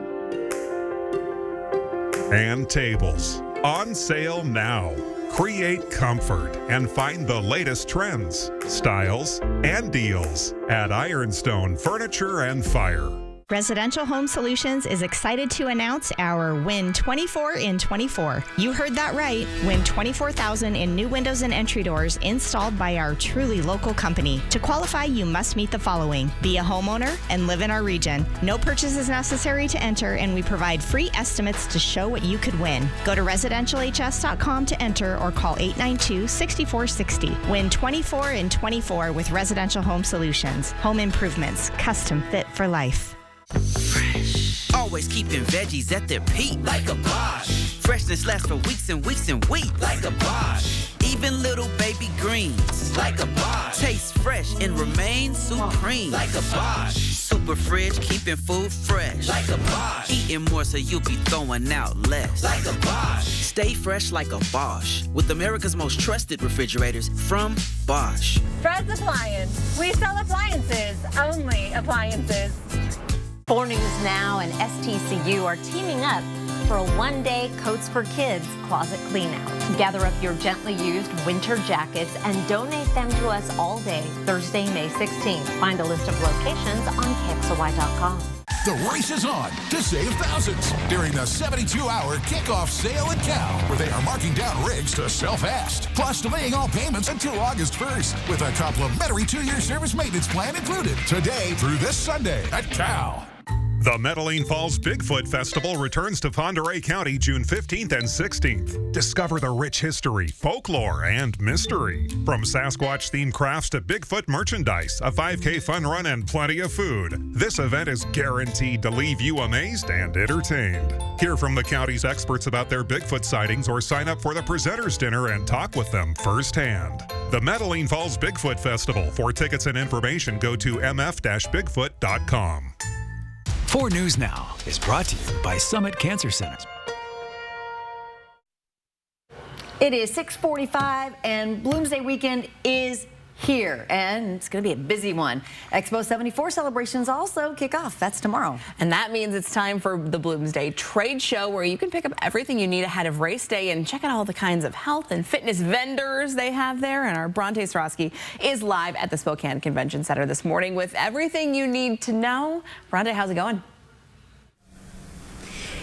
and tables. On sale now. Create comfort and find the latest trends, styles, and deals at Ironstone Furniture and Fire. Residential Home Solutions is excited to announce our Win 24 in 24. You heard that right. Win 24,000 in new windows and entry doors installed by our truly local company. To qualify, you must meet the following: be a homeowner and live in our region. No purchase is necessary to enter, and we provide free estimates to show what you could win. Go to residentialhs.com to enter or call 892-6460. Win 24 in 24 with Residential Home Solutions. Home improvements, custom fit for life. Fresh. Always keeping veggies at their peak. Like a Bosch. Freshness lasts for weeks and weeks and weeks. Like a Bosch. Even little baby greens. Like a Bosch. Taste fresh and remain supreme. Like a Bosch. Super fridge, keeping food fresh. Like a Bosch. Eating more so you'll be throwing out less. Like a Bosch. Stay fresh like a Bosch. With America's most trusted refrigerators from Bosch. Fred's Appliance. We sell appliances, only appliances. 4 News Now and STCU are teaming up for a one-day Coats for Kids closet cleanout. Gather up your gently used winter jackets and donate them to us all day, Thursday, May 16th. Find a list of locations on KXLY.com. The race is on to save thousands during the 72-hour kickoff sale at Cal, where they are marking down rigs to sell fast, plus delaying all payments until August 1st with a complimentary 2-year service maintenance plan included today through this Sunday at Cal. The Medellin Falls Bigfoot Festival returns to Pend Oreille County June 15th and 16th. Discover the rich history, folklore, and mystery. From Sasquatch-themed crafts to Bigfoot merchandise, a 5K fun run, and plenty of food. This event is guaranteed to leave you amazed and entertained. Hear from the county's experts about their Bigfoot sightings or sign up for the presenters dinner and talk with them firsthand. The Medellin Falls Bigfoot Festival. For tickets and information, go to mf-bigfoot.com. 4 News Now is brought to you by Summit Cancer Center. It is 6:45 and Bloomsday weekend is here, and it's going to be a busy one. Expo 74 celebrations also kick off. That's tomorrow. And that means it's time for the Bloomsday Trade Show, where you can pick up everything you need ahead of race day and check out all the kinds of health and fitness vendors they have there. And our Bronte Swarovski is live at the Spokane Convention Center this morning with everything you need to know. Bronte, how's it going?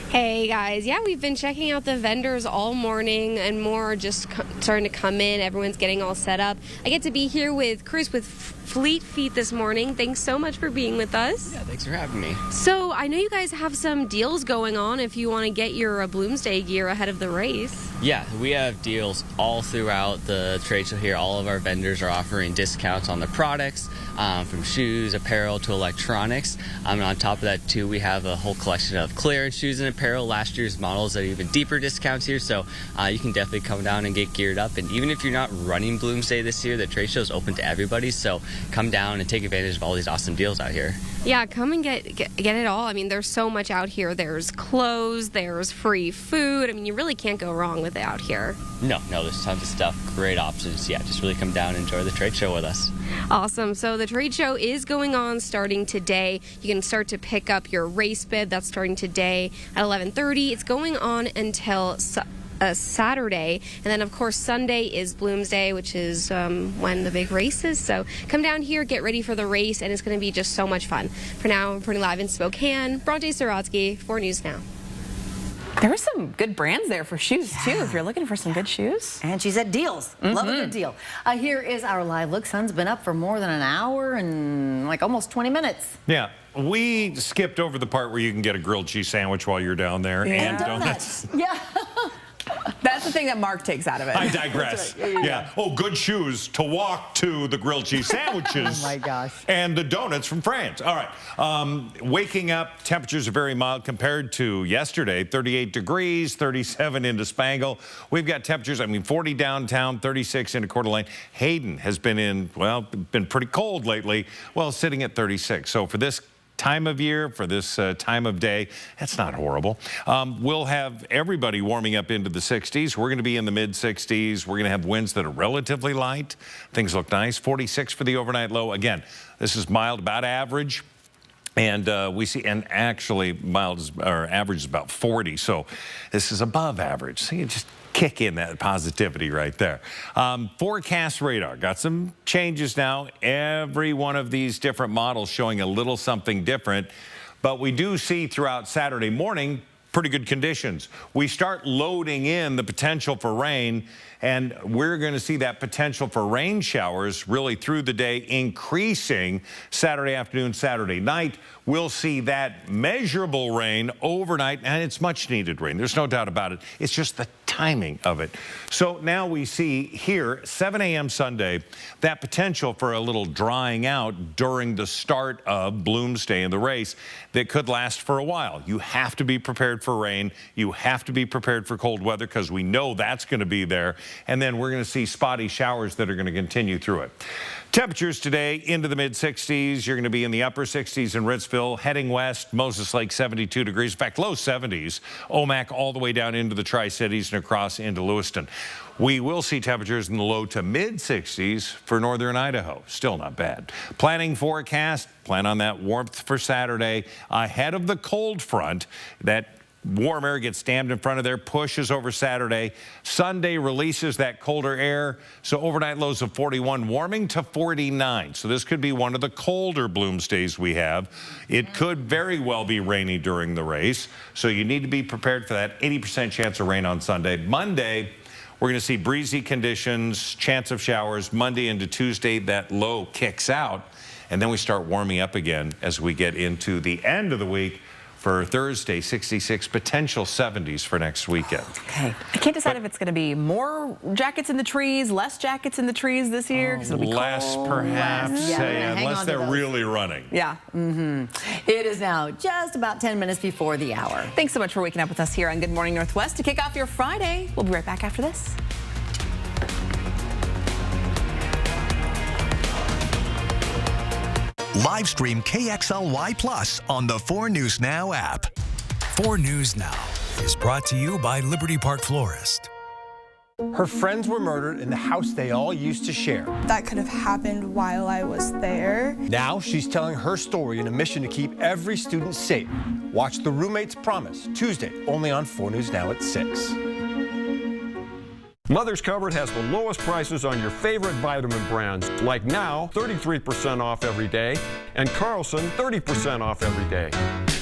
Hey guys, yeah, we've been checking out the vendors all morning and more are just starting to come in. Everyone's getting all set up. I get to be here with Chris with Fleet Feet this morning. Thanks so much for being with us. Yeah, thanks for having me. So I know you guys have some deals going on if you want to get your Bloomsday gear ahead of the race. Yeah, we have deals all throughout the trade show here. All of our vendors are offering discounts on the products, from shoes, apparel to electronics. And on top of that too, we have a whole collection of clearance shoes and apparel, last year's models at even deeper discounts here. So you can definitely come down and get geared up. And even if you're not running Bloomsday this year, the trade show is open to everybody. So come down and take advantage of all these awesome deals out here. Yeah, come and get it all. I mean, there's so much out here. There's clothes, there's free food. I mean, you really can't go wrong with it out here. No, there's tons of stuff, great options. Yeah, just really come down and enjoy the trade show with us. Awesome. So the trade show is going on starting today. You can start to pick up your race bid. That's starting today at 11:30. It's going on until Saturday, and then of course Sunday is Bloomsday, which is when the big race is. So come down here, get ready for the race, and it's going to be just so much fun. For now, I'm reporting live in Spokane. Bronte Swarovski, 4 News Now. There are some good brands there for shoes, too, if you're looking for some good shoes. And she said deals. Love a good deal. Here is our live look. Sun's been up for more than an hour and like almost 20 minutes. Yeah, we skipped over the part where you can get a grilled cheese sandwich while you're down there. Yeah. And donuts. Yeah. That's the thing that Mark takes out of it. I digress. Yeah. Oh, good shoes to walk to the grilled cheese sandwiches. Oh, my gosh. And the donuts from France. All right. Waking up, temperatures are very mild compared to yesterday. 38 degrees, 37 into Spangle. We've got temperatures, 40 downtown, 36 into Coeur d'Alene. Hayden has been pretty cold lately. Well, sitting at 36. So for this time of year, for this time of day, that's not horrible. We'll have everybody warming up into the 60s. We're going to be in the mid-60s. We're going to have winds that are relatively light. Things look nice. 46 for the overnight low. Again, this is mild, about average. And we see, and actually average is about 40. So this is above average. So you just kick in that positivity right there. Forecast radar got some changes now. Every one of these different models showing a little something different. But we do see throughout Saturday morning pretty good conditions. We start loading in the potential for rain, and we're going to see that potential for rain showers really through the day increasing Saturday afternoon, Saturday night. We'll see that measurable rain overnight, and it's much needed rain. There's no doubt about it. It's just the timing of it. So now we see here, 7 a.m. Sunday, that potential for a little drying out during the start of Bloomsday in the race that could last for a while. You have to be prepared prepared for rain. You have to be prepared for cold weather because we know that's going to be there. And then we're going to see spotty showers that are going to continue through it. Temperatures today into the mid-60s. You're going to be in the upper 60s in Ritzville, heading west, Moses Lake 72 degrees. In fact, low 70s. Omak all the way down into the Tri-Cities and across into Lewiston. We will see temperatures in the low to mid-60s for northern Idaho. Still not bad. Planning forecast, plan on that warmth for Saturday ahead of the cold front. That warm air gets dammed in front of there, pushes over Saturday. Sunday releases that colder air, so overnight lows of 41, warming to 49. So this could be one of the colder Bloomsdays we have. It could very well be rainy during the race, so you need to be prepared for that 80% chance of rain on Sunday. Monday, we're going to see breezy conditions, chance of showers. Monday into Tuesday, that low kicks out, and then we start warming up again as we get into the end of the week. For Thursday, 66, potential 70s for next weekend. Okay. I can't decide if it's going to be more jackets in the trees, less jackets in the trees this year. 'Cause it'll be less, cold. perhaps, unless they're really running. Yeah. It is now just about 10 minutes before the hour. Thanks so much for waking up with us here on Good Morning Northwest to kick off your Friday. We'll be right back after this. Live stream KXLY Plus on the 4 News Now app. 4 News Now is brought to you by Liberty Park Florist. Her friends were murdered in the house they all used to share. That could have happened while I was there. Now she's telling her story in a mission to keep every student safe. Watch The Roommate's Promise, Tuesday, only on 4 News Now at 6. Mother's Cupboard has the lowest prices on your favorite vitamin brands, like now, 33% off every day, and Carlson, 30% off every day.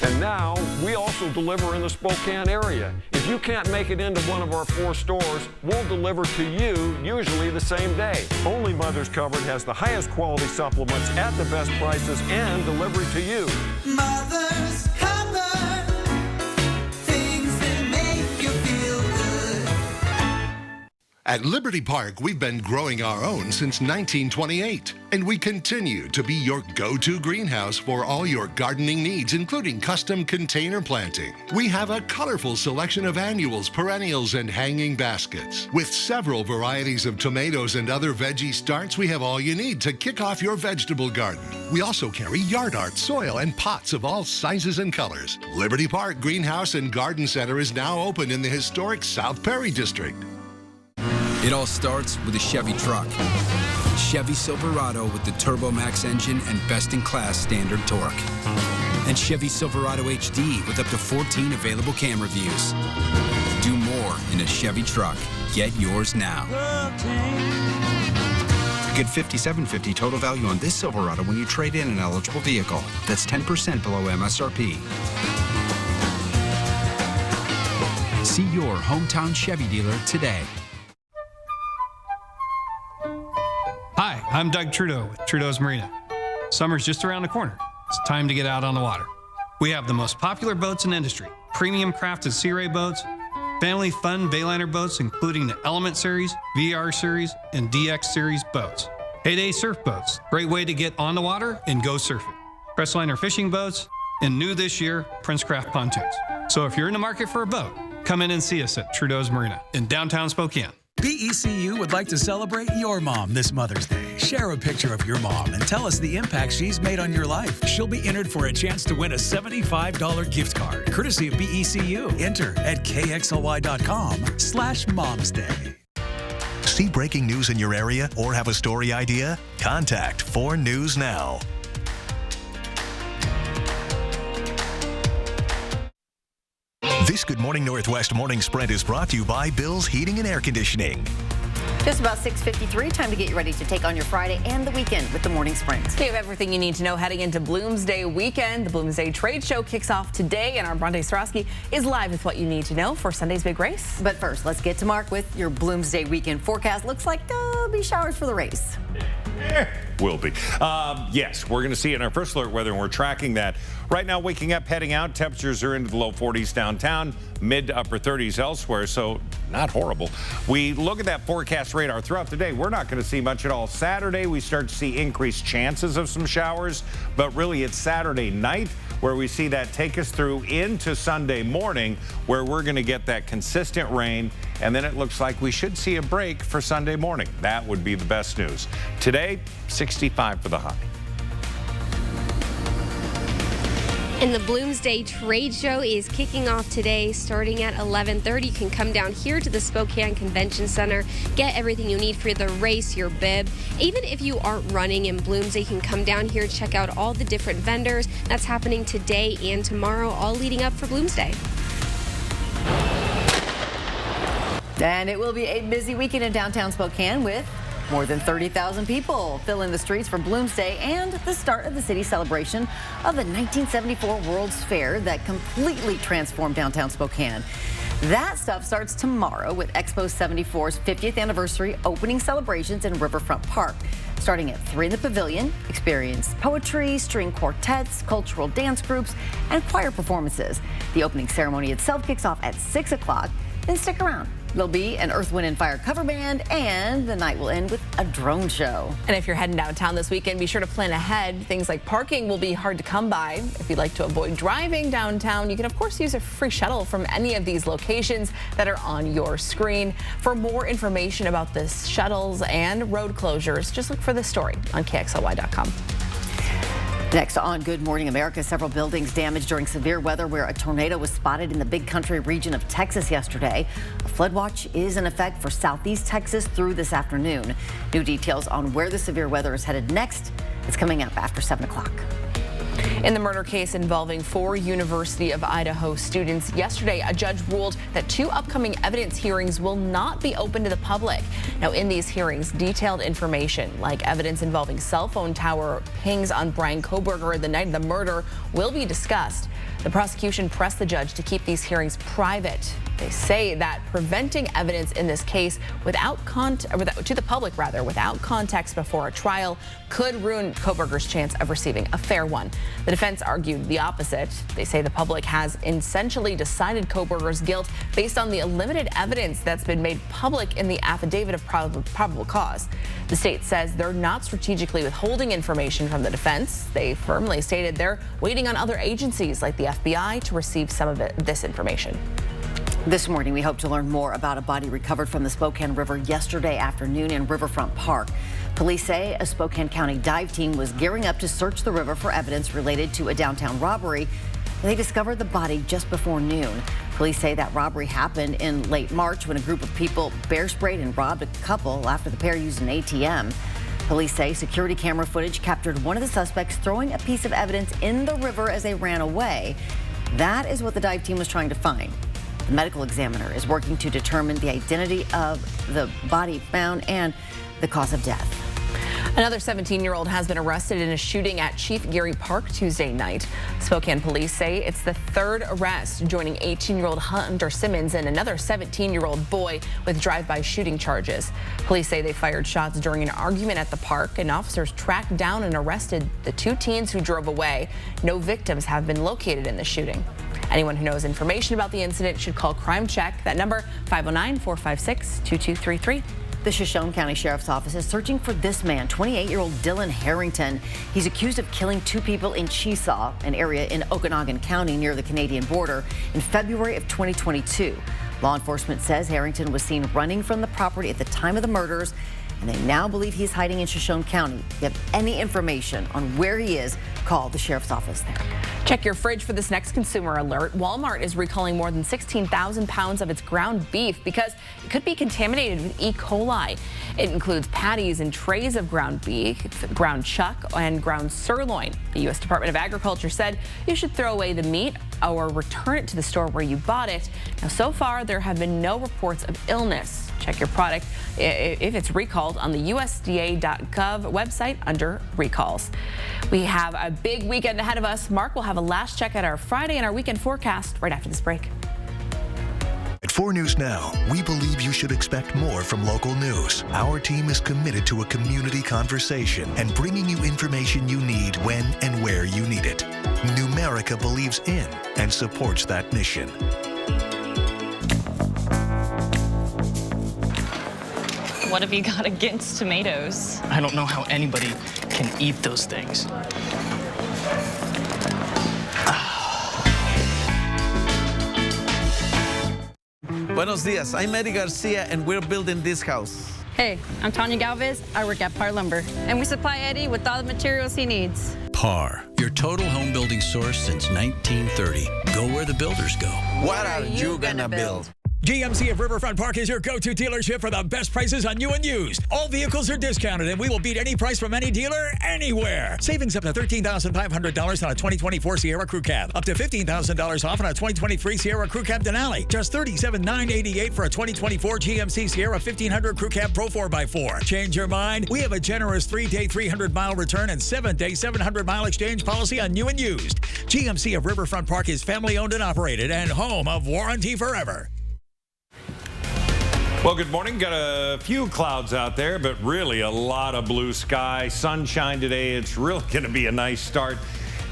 And now, we also deliver in the Spokane area. If you can't make it into one of our 4 stores, we'll deliver to you, usually the same day. Only Mother's Cupboard has the highest quality supplements at the best prices and delivery to you. Mother's Cupboard, things that make you feel good. At Liberty Park, we've been growing our own since 1928, and we continue to be your go-to greenhouse for all your gardening needs, including custom container planting. We have a colorful selection of annuals, perennials, and hanging baskets. With several varieties of tomatoes and other veggie starts, we have all you need to kick off your vegetable garden. We also carry yard art, soil, and pots of all sizes and colors. Liberty Park Greenhouse and Garden Center is now open in the historic South Perry District. It all starts with a Chevy truck. Chevy Silverado with the Turbo Max engine and best-in-class standard torque. And Chevy Silverado HD with up to 14 available camera views. Do more in a Chevy truck. Get yours now. Get $5,750 total value on this Silverado when you trade in an eligible vehicle. That's 10% below MSRP. See your hometown Chevy dealer today. Hi, I'm Doug Trudeau with Trudeau's Marina. Summer's just around the corner. It's time to get out on the water. We have the most popular boats in the industry, premium crafted Sea Ray boats, family fun Bayliner boats, including the Element Series, VR Series, and DX Series boats. Heyday surf boats, great way to get on the water and go surfing. Crestliner fishing boats, and new this year, Princecraft pontoons. So if you're in the market for a boat, come in and see us at Trudeau's Marina in downtown Spokane. BECU would like to celebrate your mom this Mother's Day. Share a picture of your mom and tell us the impact she's made on your life. She'll be entered for a chance to win a $75 gift card, courtesy of BECU. Enter at kxly.com/momsday. See breaking news in your area or have a story idea? Contact 4 News Now. This Good Morning Northwest Morning Sprint is brought to you by Bill's Heating and Air Conditioning. Just about 6:53, time to get you ready to take on your Friday and the weekend with the Morning Sprint. You have everything you need to know heading into Bloomsday weekend. The Bloomsday Trade Show kicks off today, and our Bronte Starosky is live with what you need to know for Sunday's big race. But first, let's get to Mark with your Bloomsday weekend forecast. Looks like there'll be showers for the race. Will be. Yes, we're going to see it in our first alert weather, and we're tracking that. Right now, waking up, heading out, temperatures are into the low 40s downtown, mid to upper 30s elsewhere, so not horrible. We look at that forecast radar throughout the day. We're not going to see much at all. Saturday, we start to see increased chances of some showers, but really it's Saturday night where we see that take us through into Sunday morning, where we're going to get that consistent rain, and then it looks like we should see a break for Sunday morning. That would be the best news. Today, 65 for the high. And the Bloomsday Trade Show is kicking off today, starting at 11:30. You can come down here to the Spokane Convention Center, get everything you need for the race, your bib. Even if you aren't running in Bloomsday, you can come down here, check out all the different vendors. That's happening today and tomorrow, all leading up for Bloomsday. And it will be a busy weekend in downtown Spokane with more than 30,000 people filling the streets for Bloomsday and the start of the city's celebration of the 1974 World's Fair that completely transformed downtown Spokane. That stuff starts tomorrow with Expo 74's 50th anniversary opening celebrations in Riverfront Park. Starting at 3 in the pavilion, experience poetry, string quartets, cultural dance groups, and choir performances. The opening ceremony itself kicks off at 6 o'clock. Then stick around. There'll be an Earth, Wind & Fire cover band, and the night will end with a drone show. And if you're heading downtown this weekend, be sure to plan ahead. Things like parking will be hard to come by. If you'd like to avoid driving downtown, you can, of course, use a free shuttle from any of these locations that are on your screen. For more information about the shuttles and road closures, just look for this story on KXLY.com. Next on Good Morning America, several buildings damaged during severe weather where a tornado was spotted in the Big Country region of Texas yesterday. A flood watch is in effect for southeast Texas through this afternoon. New details on where the severe weather is headed next is coming up after 7 o'clock. In the murder case involving 4 University of Idaho students, yesterday a judge ruled that 2 upcoming evidence hearings will not be open to the public. Now, in these hearings, detailed information like evidence involving cell phone tower pings on Bryan Kohberger the night of the murder will be discussed. The prosecution pressed the judge to keep these hearings private. They say that preventing evidence in this case to the public without context before a trial could ruin Kohberger's chance of receiving a fair one. The defense argued the opposite. They say the public has essentially decided Kohberger's guilt based on the limited evidence that's been made public in the affidavit of probable cause. The state says they're not strategically withholding information from the defense. They firmly stated they're waiting on other agencies like the FBI to receive some of this information. This morning, we hope to learn more about a body recovered from the Spokane River yesterday afternoon in Riverfront Park. Police say a Spokane County dive team was gearing up to search the river for evidence related to a downtown robbery. They discovered the body just before noon. Police say that robbery happened in late March when a group of people bear sprayed and robbed a couple after the pair used an ATM. Police say security camera footage captured one of the suspects throwing a piece of evidence in the river as they ran away. That is what the dive team was trying to find. The medical examiner is working to determine the identity of the body found and the cause of death. Another 17-year-old has been arrested in a shooting at Chief Geary Park Tuesday night. Spokane police say it's the 3rd arrest, joining 18-year-old Hunter Simmons and another 17-year-old boy with drive-by shooting charges. Police say they fired shots during an argument at the park, and officers tracked down and arrested the 2 teens who drove away. No victims have been located in the shooting. Anyone who knows information about the incident should call Crime Check. That number, 509-456-2233. The Shoshone County Sheriff's Office is searching for this man, 28-year-old Dylan Harrington. He's accused of killing 2 people in Chesaw, an area in Okanogan County near the Canadian border, in February of 2022. Law enforcement says Harrington was seen running from the property at the time of the murders, and they now believe he's hiding in Shoshone County. If you have any information on where he is, call the sheriff's office there. Check your fridge for this next consumer alert. Walmart is recalling more than 16,000 pounds of its ground beef because it could be contaminated with E. coli. It includes patties and trays of ground beef, ground chuck, and ground sirloin. The U.S. Department of Agriculture said you should throw away the meat or return it to the store where you bought it. Now, so far, there have been no reports of illness. Check your product if it's recalled on the USDA.gov website under recalls. We have a big weekend ahead of us. Mark will have a last check at our Friday and our weekend forecast right after this break. At 4 News Now, we believe you should expect more from local news. Our team is committed to a community conversation and bringing you information you need when and where you need it. Numerica believes in and supports that mission. What have you got against tomatoes? I don't know how anybody can eat those things. Buenos dias, I'm Eddie Garcia and we're building this house. Hey, I'm Tanya Galvez. I work at Par Lumber, and we supply Eddie with all the materials he needs. Par, your total home building source since 1930. Go where the builders go. What are you gonna build? GMC of Riverfront Park is your go-to dealership for the best prices on new and used. All vehicles are discounted, and we will beat any price from any dealer anywhere. Savings up to $13,500 on a 2024 Sierra Crew Cab. Up to $15,000 off on a 2023 Sierra Crew Cab Denali. Just $37,988 for a 2024 GMC Sierra 1500 Crew Cab Pro 4x4. Change your mind? We have a generous 3-day 300-mile return and 7-day 700-mile exchange policy on new and used. GMC of Riverfront Park is family-owned and operated and home of Warranty Forever. Well, good morning. Got a few clouds out there, but really a lot of blue sky. Sunshine today. It's really going to be a nice start.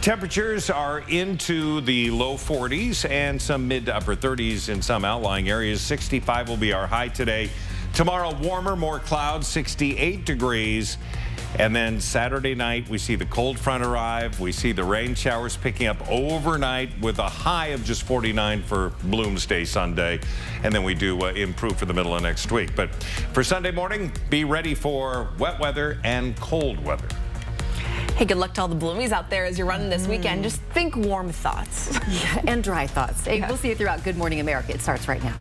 Temperatures are into the low 40s and some mid to upper 30s in some outlying areas. 65 will be our high today. Tomorrow, warmer, more clouds, 68 degrees. And then Saturday night, we see the cold front arrive. We see the rain showers picking up overnight with a high of just 49 for Bloomsday Sunday. And then we do improve for the middle of next week. But for Sunday morning, be ready for wet weather and cold weather. Hey, good luck to all the bloomies out there as you're running this weekend. Just think warm thoughts. Yeah, and dry thoughts. Hey, we'll see you throughout Good Morning America. It starts right now.